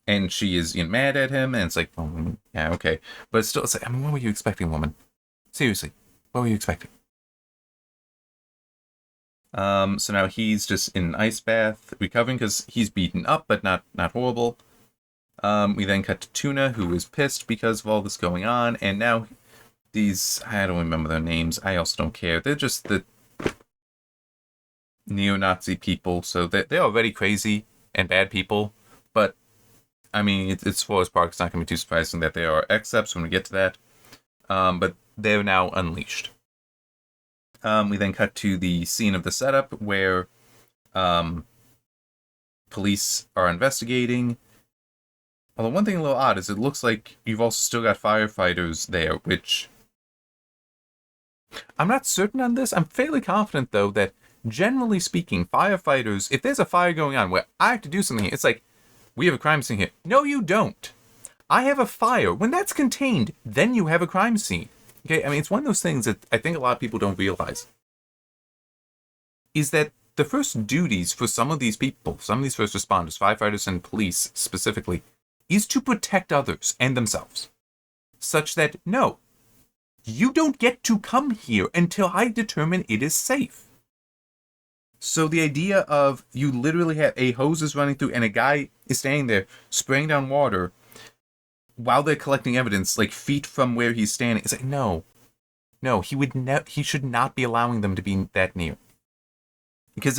A: And she is mad at him, and it's like, oh, yeah, okay. But it's still, it's like, I mean, what were you expecting, woman? Seriously, what were you expecting? So now he's just in an ice bath, recovering because he's beaten up, but not horrible. We then cut to Tuna, who is pissed because of all this going on, and now these, I don't remember their names, I also don't care. They're just the neo-Nazi people, so they're already crazy and bad people, but I mean, it's Florespark. It's not going to be too surprising that they are accepts when we get to that. But they're now unleashed. We then cut to the scene of the setup where police are investigating. Although one thing a little odd is it looks like you've also still got firefighters there, which I'm not certain on this. I'm fairly confident, though, that generally speaking, firefighters, if there's a fire going on where I have to do something, it's like, we have a crime scene here. No, you don't. I have a fire. When that's contained, then you have a crime scene. Okay, I mean, it's one of those things that I think a lot of people don't realize. Is that the first duties for some of these people, some of these first responders, firefighters and police specifically, is to protect others and themselves, such that, no, you don't get to come here until I determine it is safe. So the idea of you literally have a hose is running through and a guy is standing there spraying down water while they're collecting evidence, like feet from where he's standing. It's like, no, he should not be allowing them to be that near. Because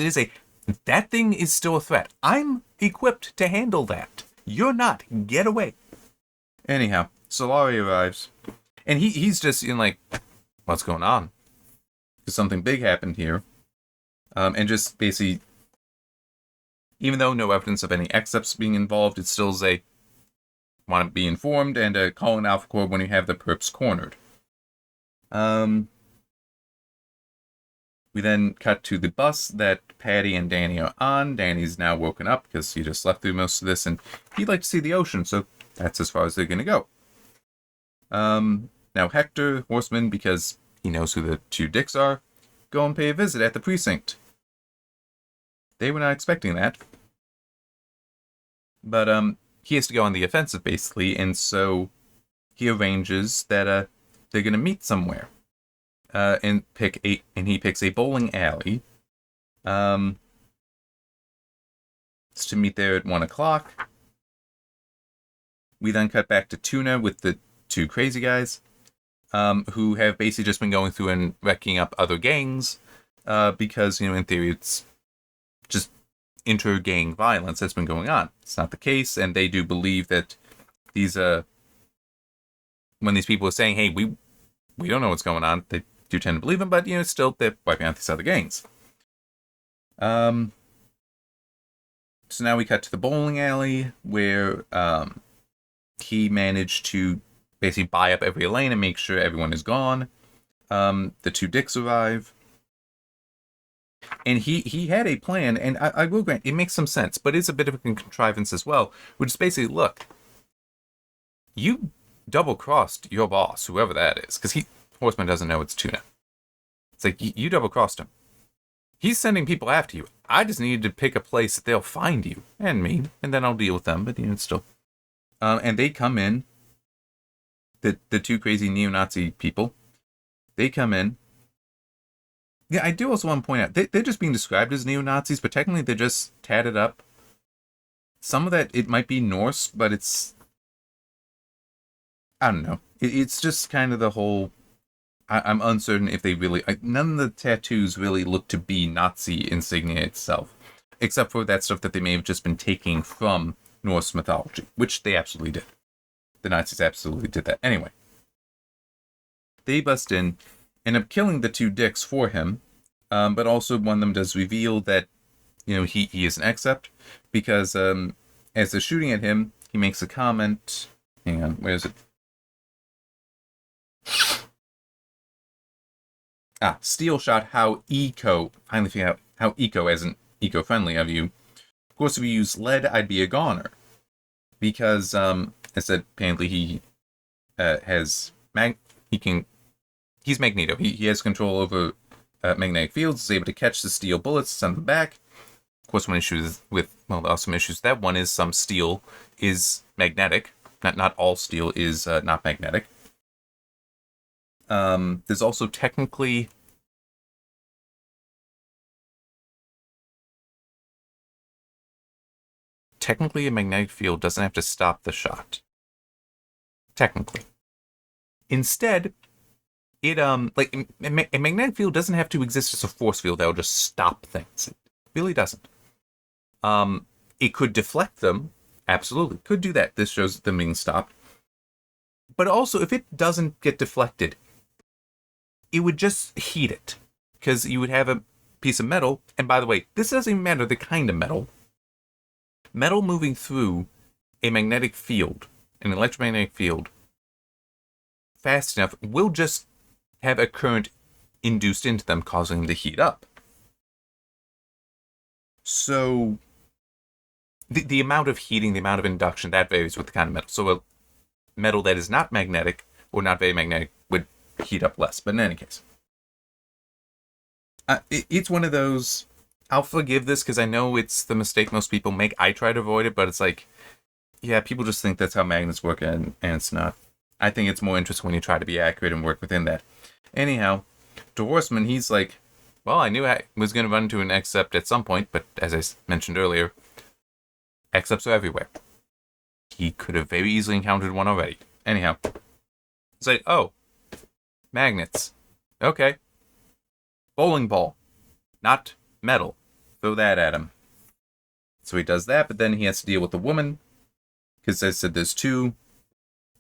A: that thing is still a threat. I'm equipped to handle that. You're not. Get away. Anyhow, Solari arrives. And he's just like, what's going on? Because something big happened here. And just basically, even though no evidence of any accepts being involved, it still is a want to be informed and call an Alpha Corps when you have the perps cornered. We then cut to the bus that Patty and Danny are on. Danny's now woken up because he just slept through most of this, and he'd like to see the ocean, so that's as far as they're going to go. Now Hector, Horseman, because he knows who the two dicks are, go and pay a visit at the precinct. They were not expecting that. But he has to go on the offensive, basically, and so he arranges that they're going to meet somewhere. And he picks a bowling alley. To meet there at 1 o'clock. We then cut back to Tuna with the two crazy guys, who have basically just been going through and wrecking up other gangs, because, in theory, it's just inter-gang violence that's been going on. It's not the case, and they do believe that these, when these people are saying, hey, we don't know what's going on, they do tend to believe them, but, still, they're wiping out these other gangs. So now we cut to the bowling alley, where, he managed to basically buy up every lane and make sure everyone is gone. The two dicks arrive. And he had a plan, and I will grant, it makes some sense, but it's a bit of a contrivance as well, which is basically, look, you double-crossed your boss, whoever that is, because Horseman doesn't know it's Tuna. It's like, you double-crossed him. He's sending people after you. I just needed to pick a place that they'll find you, and me, and then I'll deal with them, but, it's still... and they come in, the two crazy neo-Nazi people, they come in. Yeah, I do also want to point out, they're just being described as neo-Nazis, but technically they're just tatted up. Some of that, it might be Norse, but it's... I don't know. It's just kind of the whole... I'm uncertain if they really... none of the tattoos really look to be Nazi insignia itself, except for that stuff that they may have just been taking from Norse mythology, which they absolutely did. The Nazis absolutely did that. Anyway. They bust in, end up killing the two dicks for him, but also one of them does reveal that, he is an accept, because as they're shooting at him, he makes a comment. Hang on, where is it? Steel shot how finally figure out how eco isn't eco-friendly of you. Of course, if you use lead, I'd be a goner. Because, I said, apparently he has he's Magneto. He has control over magnetic fields, is able to catch the steel bullets, send them back. Of course, one issue is there are some issues. That one is some steel is magnetic. Not all steel is not magnetic. There's also technically... Technically, a magnetic field doesn't have to stop the shot. Technically. Instead, it, a magnetic field doesn't have to exist as a force field that will just stop things. It really doesn't. It could deflect them. Absolutely. Could do that. This shows them being stopped. But also, if it doesn't get deflected, it would just heat it. Because you would have a piece of metal, and by the way, this doesn't even matter the kind of metal. Metal moving through a magnetic field, an electromagnetic field, fast enough will just have a current induced into them, causing them to heat up. So, the amount of heating, the amount of induction, that varies with the kind of metal. So, a metal that is not magnetic, or not very magnetic, would heat up less. But in any case, it's one of those... I'll forgive this because I know it's the mistake most people make. I try to avoid it, but it's like, yeah, people just think that's how magnets work, and it's not. I think it's more interesting when you try to be accurate and work within that. Anyhow, to Horseman, he's like, well, I knew I was going to run into an Accept at some point, but as I mentioned earlier, Accepts are everywhere. He could have very easily encountered one already. Anyhow, it's like, oh, magnets. Okay. Bowling ball. Not metal. Throw that at him. So he does that, but then he has to deal with the woman. Because I said there's two,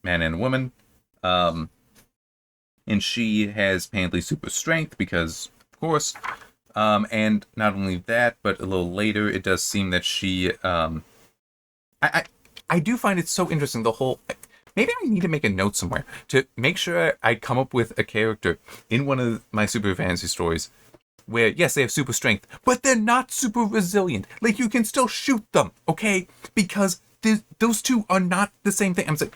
A: man and a woman. And she has apparently super strength because, of course. And not only that, but a little later, it does seem that she... I do find it so interesting, the whole... Maybe I need to make a note somewhere to make sure I come up with a character in one of my super fantasy stories where, yes, they have super strength, but they're not super resilient. Like, you can still shoot them, okay? Because those two are not the same thing. I'm saying,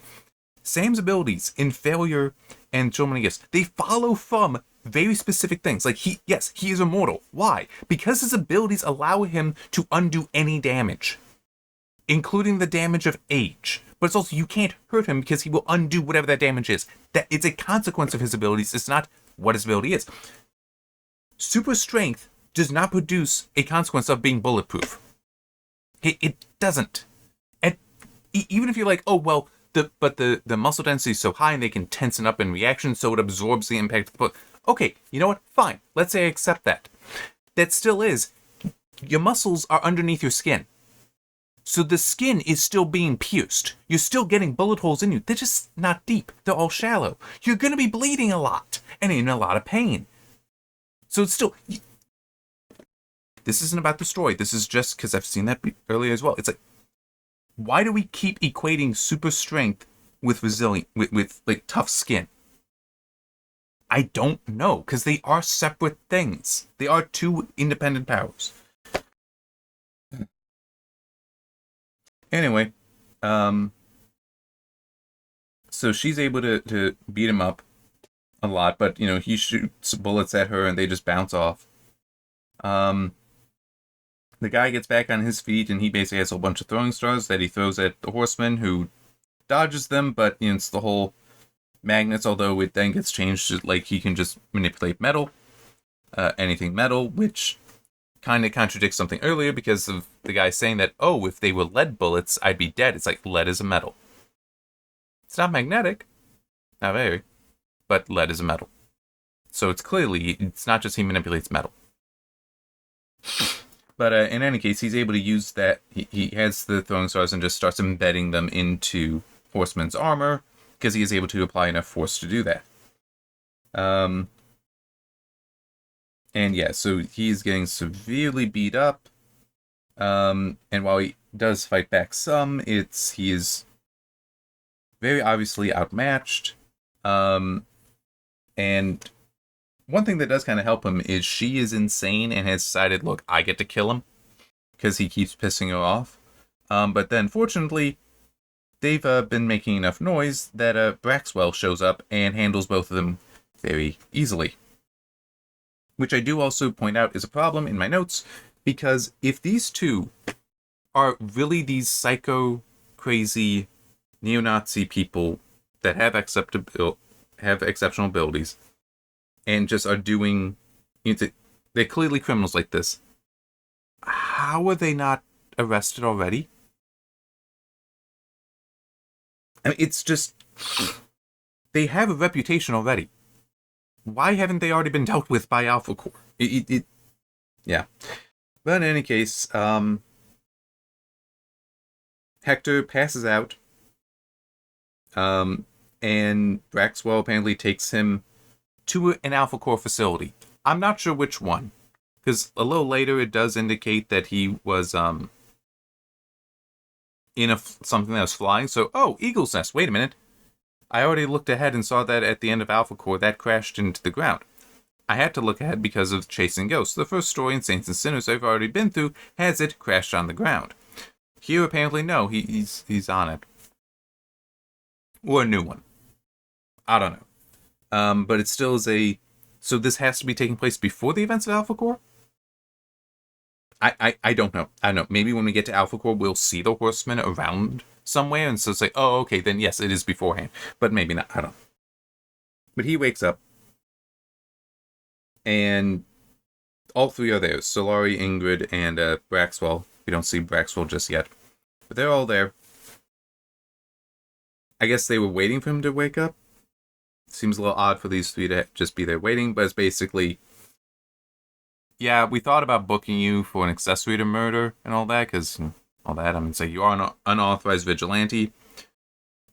A: Sam's abilities in Failure and So Many Gifts, they follow from very specific things. Like, he is immortal. Why? Because his abilities allow him to undo any damage, including the damage of age. But it's also, you can't hurt him because he will undo whatever that damage is. That it's a consequence of his abilities. It's not what his ability is. Super strength does not produce a consequence of being bulletproof. It doesn't. And even if you're like, oh, well, the muscle density is so high and they can tensen up in reaction, so it absorbs the impact of the bullet. Okay, you know what? Fine. Let's say I accept that. That still is, your muscles are underneath your skin. So the skin is still being pierced. You're still getting bullet holes in you. They're just not deep. They're all shallow. You're going to be bleeding a lot and in a lot of pain. So it's still... This isn't about the story. This is just because I've seen that earlier as well. It's like, why do we keep equating super strength with resilient, with like tough skin? I don't know, because they are separate things. They are two independent powers. Anyway, so she's able to beat him up a lot, but, you know, he shoots bullets at her and they just bounce off. The guy gets back on his feet and he basically has a whole bunch of throwing stars that he throws at the Horseman, who dodges them, but, you know, it's the whole magnets, although it then gets changed to, like, he can just manipulate metal, anything metal, which kind of contradicts something earlier because of the guy saying that, oh, if they were lead bullets, I'd be dead. It's like, lead is a metal. It's not magnetic. Not very. But lead is a metal. So it's not just he manipulates metal. But in any case, he's able to use that. He has the throwing stars and just starts embedding them into Horseman's armor because he is able to apply enough force to do that. And yeah, so he's getting severely beat up. And while he does fight back some, he is very obviously outmatched. And one thing that does kind of help him is she is insane and has decided, look, I get to kill him because he keeps pissing her off. But then, fortunately, they've been making enough noise that Braxwell shows up and handles both of them very easily. Which I do also point out is a problem in my notes, because if these two are really these psycho, crazy, neo-Nazi people that have exceptional abilities, and just are doing, they're clearly criminals like this, how are they not arrested already? I mean, it's just, they have a reputation already. Why haven't they already been dealt with by Alpha Corps? Yeah. But in any case, Hector passes out, and Braxwell apparently takes him to an Alpha Corps facility. I'm not sure which one, because a little later it does indicate that he was in something that was flying. So, oh, Eagle's Nest. Wait a minute. I already looked ahead and saw that at the end of Alpha Corps, that crashed into the ground. I had to look ahead because of Chasing Ghosts. The first story in Saints and Sinners I've already been through has it crashed on the ground. Here, apparently, no, he's on it. Or a new one. I don't know. But it still is so this has to be taking place before the events of Alpha Corps? I don't know. I don't know. Maybe when we get to Alpha Corps, we'll see the Horsemen around somewhere, and so say, oh, okay, then yes, it is beforehand. But maybe not, I don't know. But he wakes up, and all three are there. Solari, Ingrid, and Braxwell. We don't see Braxwell just yet. But they're all there. I guess they were waiting for him to wake up. Seems a little odd for these three to just be there waiting, but it's basically, yeah, we thought about booking you for an accessory to murder and all that, because all that, I'm going to say you are an unauthorized vigilante,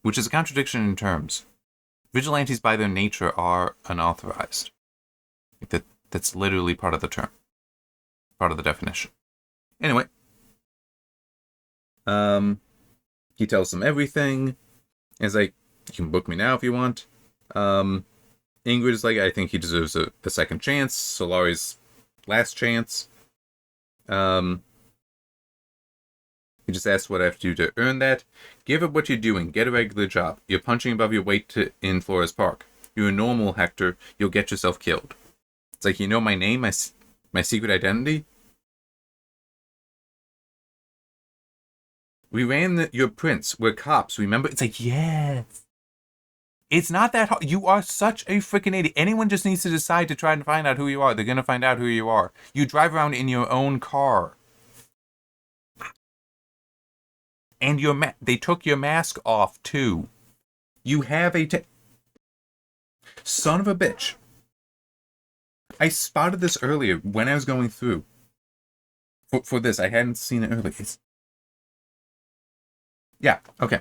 A: which is a contradiction in terms. Vigilantes by their nature are unauthorized. That's literally part of the term. Part of the definition. Anyway. He tells them everything. He's like, you can book me now if you want. Ingrid is like, I think he deserves a second chance. Solari's last chance. He just asks what I have to do to earn that. Give up what you're doing. Get a regular job. You're punching above your weight in Florespark. You're a normal, Hector. You'll get yourself killed. It's like, you know my name? My secret identity? We ran your prints. We're cops. Remember? It's like, yes. It's not that hard. You are such a freaking idiot. Anyone just needs to decide to try and find out who you are. They're going to find out who you are. You drive around in your own car. And they took your mask off, too. You have a... Son of a bitch. I spotted this earlier when I was going through. For this, I hadn't seen it earlier. Yeah, okay.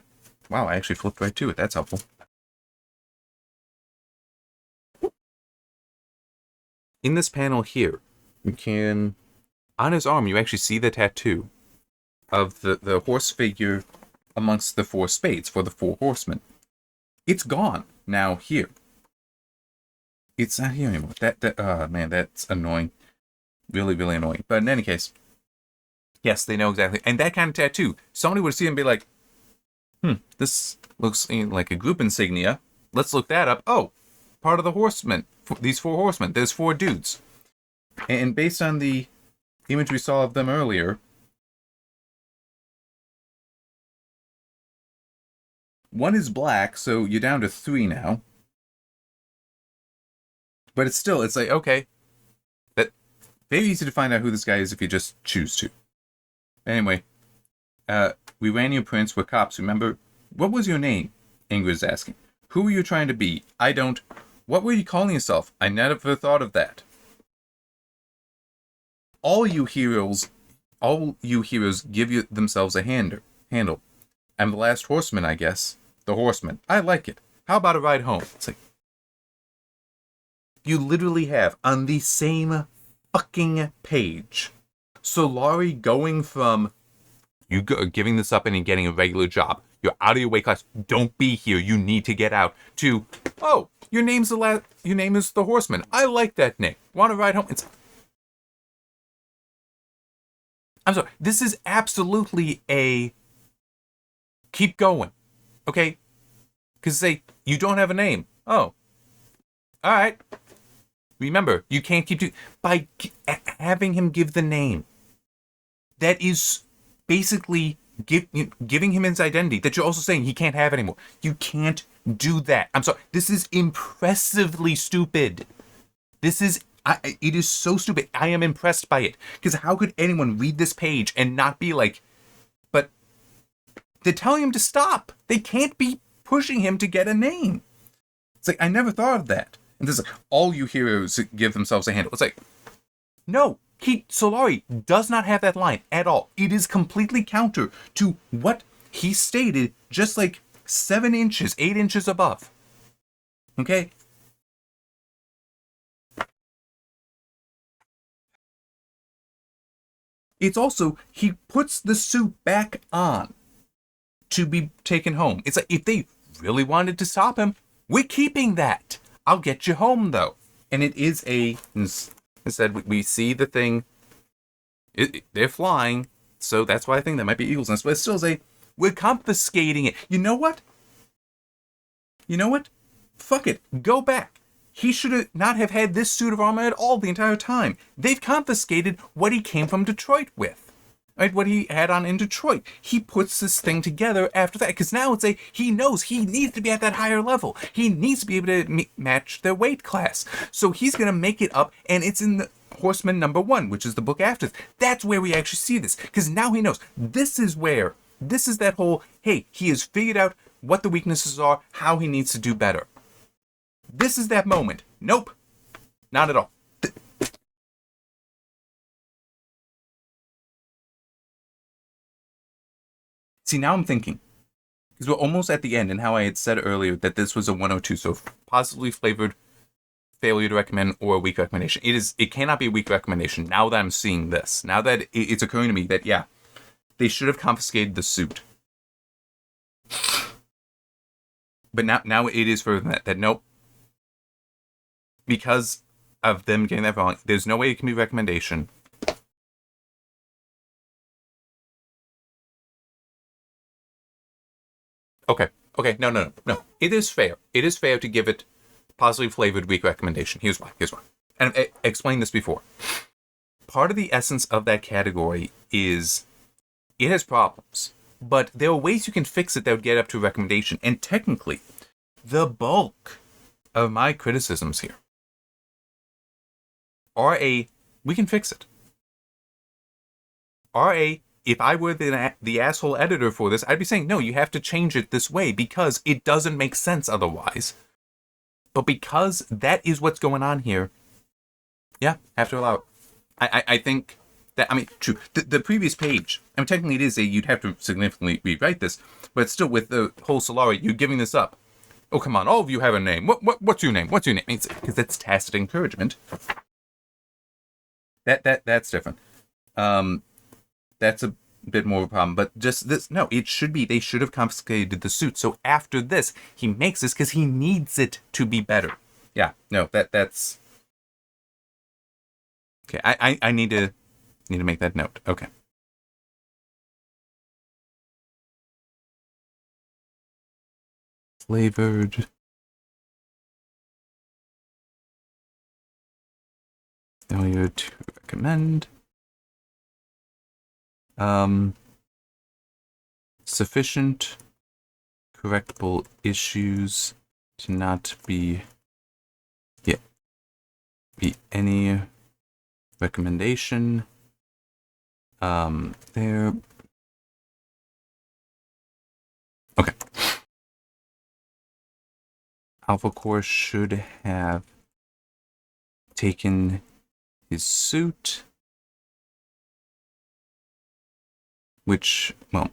A: Wow, I actually flipped right to it. That's helpful. In this panel here, you can... On his arm, you actually see the tattoo of the horse figure amongst the four spades for the four horsemen. It's gone now here. It's not here anymore. Man, that's annoying. Really, really annoying. But in any case, yes, they know exactly. And that kind of tattoo, somebody would see it and be like, this looks like a group insignia. Let's look that up. Oh, part of the horsemen. These four horsemen. There's four dudes. And based on the image we saw of them earlier, one is black, so you're down to 3 now. But it's like, okay. That very easy to find out who this guy is if you just choose to. Anyway, we ran your prints. We're cops, remember? What was your name? Ingrid's asking. Who were you trying to be? I don't... What were you calling yourself? I never thought of that. All you heroes give themselves a handle. I'm the last horseman, I guess. The horseman. I like it. How about a ride home? It's like... You literally have, on the same fucking page, Solari going from giving this up and getting a regular job. You're out of your weight class. Don't be here. You need to get out. To, oh, your name is the Horseman. I like that name. Want to ride home? I'm sorry. This is absolutely a keep going. Okay? Because you don't have a name. Oh. All right. Remember, you can't keep by having him give the name. That is basically giving him his identity that you're also saying he can't have anymore. You can't do that. I'm sorry. This is impressively stupid. It is so stupid. I am impressed by it. Because how could anyone read this page and not be like, but they're telling him to stop. They can't be pushing him to get a name. It's like, I never thought of that. And this is like, all you heroes give themselves a handle. It's like, no, Solari does not have that line at all. It is completely counter to what he stated just like 7 inches, 8 inches above. Okay? It's also, he puts the suit back on to be taken home. It's like, if they really wanted to stop him, we're keeping that. I'll get you home, though. And it is instead, we see the thing. They're flying, so that's why I think that might be Eagle's Nest. But it's still we're confiscating it. You know what? Fuck it. Go back. He should not have had this suit of armor at all the entire time. They've confiscated what he came from Detroit with. right? What he had on in Detroit. He puts this thing together after that because now he knows he needs to be at that higher level. He needs to be able to match their weight class. So he's going to make it up, and it's in the Horseman #1, which is the book after this. That's where we actually see this because now he knows this is that whole, hey, he has figured out what the weaknesses are, how he needs to do better. This is that moment. Nope. Not at all. See, now I'm thinking, because we're almost at the end, and how I had said earlier that this was a 102, so possibly flavored failure to recommend or a weak recommendation. It cannot be a weak recommendation now that I'm seeing this. Now that it's occurring to me that, yeah, they should have confiscated the suit. But now it is further than that nope. Because of them getting that wrong, there's no way it can be a recommendation. Okay, no. It is fair. It is fair to give it positively flavored weak recommendation. Here's why. And I explained this before. Part of the essence of that category is it has problems, but there are ways you can fix it that would get up to a recommendation. And technically, the bulk of my criticisms here are we can fix it. If I were the asshole editor for this, I'd be saying, no, you have to change it this way because it doesn't make sense otherwise. But because that is what's going on here, yeah, have to allow it. I think that, true. The previous page, technically it is you'd have to significantly rewrite this, but still with the whole Solari, you're giving this up. Oh, come on, all of you have a name. What's your name? Because that's tacit encouragement. That's different. That's a bit more of a problem, but just this, no, they should have confiscated the suit. So after this, he makes this because he needs it to be better. Yeah, no, that's okay. I need to make that note. Okay. Flavored. Failure to recommend. Sufficient correctable issues to not be any recommendation. There. Okay. Alpha Core should have taken his suit, which, well,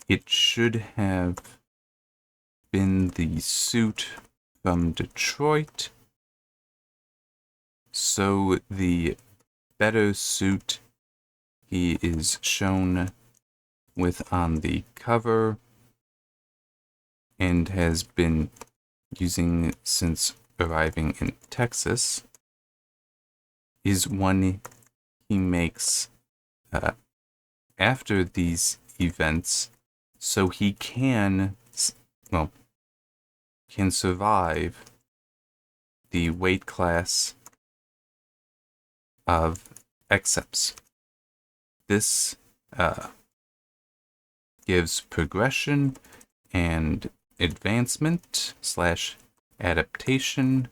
A: it should have been the suit from Detroit. So the better suit he is shown with on the cover and has been using since arriving in Texas is one he makes after these events, so he can survive the weight class of accepts. This gives progression and advancement / adaptation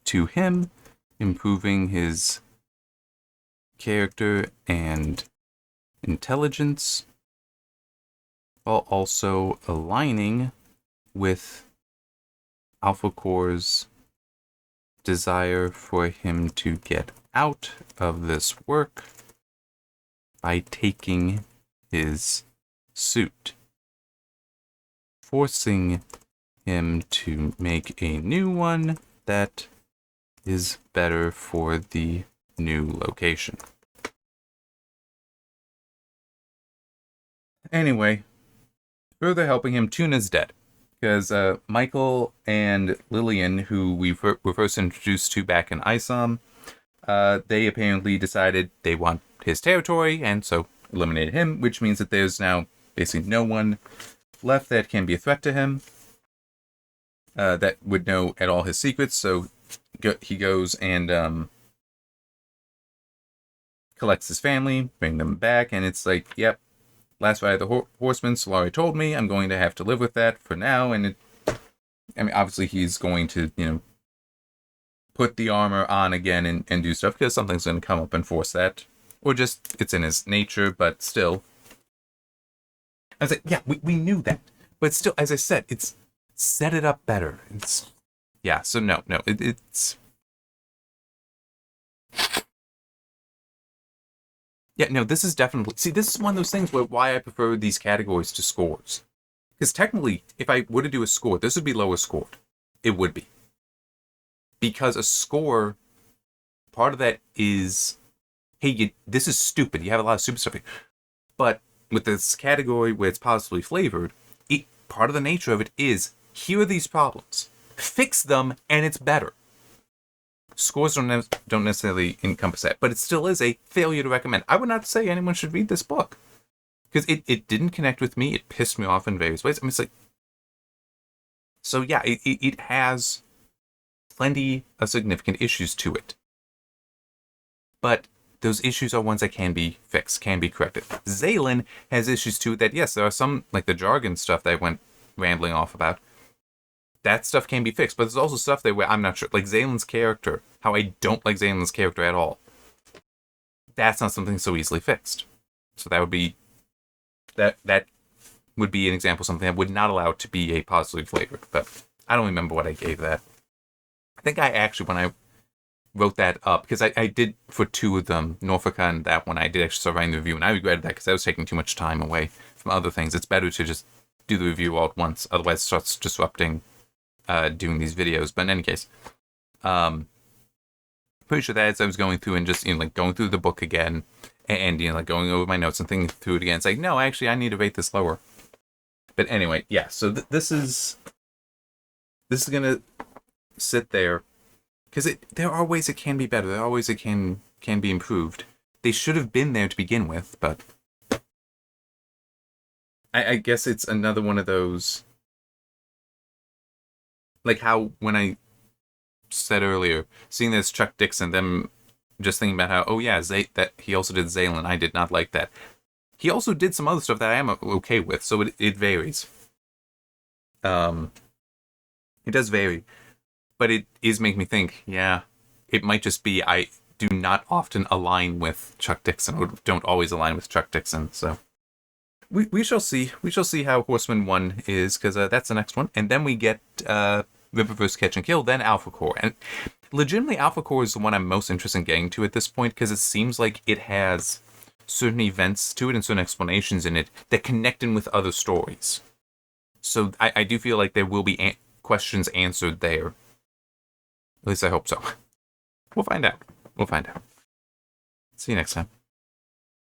A: to him, improving his character and intelligence, while also aligning with Alpha Core's desire for him to get out of this work by taking his suit, forcing him to make a new one that is better for the new location. Anyway, further helping him, Tuna's dead. Because Michael and Lillian, who we were first introduced to back in ISOM, they apparently decided they want his territory, and so eliminated him, which means that there's now basically no one left that can be a threat to him, that would know at all his secrets. So he goes and collects his family, bring them back, and it's like, yep, last fight of the Horseman, Solari told me I'm going to have to live with that for now, and obviously he's going to, put the armor on again and do stuff, because something's going to come up and force that. Or just, it's in his nature, but still. I was like, yeah, we knew that. But still, as I said, it's set it up better. Yeah, so no, it's... Yeah, no, this is definitely... See, this is one of those things why I prefer these categories to scores. Because technically, if I were to do a score, this would be lower scored. It would be. Because a score, part of that is, hey, this is stupid. You have a lot of stupid stuff here. But with this category where it's positively flavored, part of the nature of it is, here are these problems. Fix them, and it's better. Scores don't necessarily encompass that, but it still is a failure to recommend. I would not say anyone should read this book. Because it didn't connect with me. It pissed me off in various ways. It's like... So yeah, it has plenty of significant issues to it. But those issues are ones that can be fixed, can be corrected. Zaylin has issues too that, yes, there are some, like the jargon stuff that I went rambling off about. That stuff can be fixed, but there's also stuff there where I'm not sure. Like Zaylin's character, how I don't like Zaylin's character at all. That's not something so easily fixed. So that would be... That would be an example of something I would not allow to be a positively flavored. But I don't remember what I gave that. I think I actually, when I wrote that up, because I did for two of them, Norfolk and that one, I did actually start writing the review, and I regretted that because I was taking too much time away from other things. It's better to just do the review all at once, otherwise it starts disrupting doing these videos. But in any case, pretty sure that as I was going through and just, like going through the book again, and like going over my notes and thinking through it again, it's like, no, actually, I need to rate this lower. But anyway, yeah, so this is gonna sit there, because there are ways it can be better. There are ways it can be improved. They should have been there to begin with, but I guess it's another one of those, like how when I said earlier, seeing this Chuck Dixon, them just thinking about how, oh yeah, that he also did Zaylin. I did not like that. He also did some other stuff that I am okay with, so it varies. It does vary. But it is making me think, yeah, it might just be I do not often align with Chuck Dixon, or don't always align with Chuck Dixon, so... We shall see. We shall see how Horseman 1 is, because that's the next one. And then we get Rippaverse Catch and Kill, then Alpha Core. And legitimately, Alpha Core is the one I'm most interested in getting to at this point, because it seems like it has certain events to it and certain explanations in it that connect in with other stories. So I do feel like there will be questions answered there. At least I hope so. We'll find out. See you next time.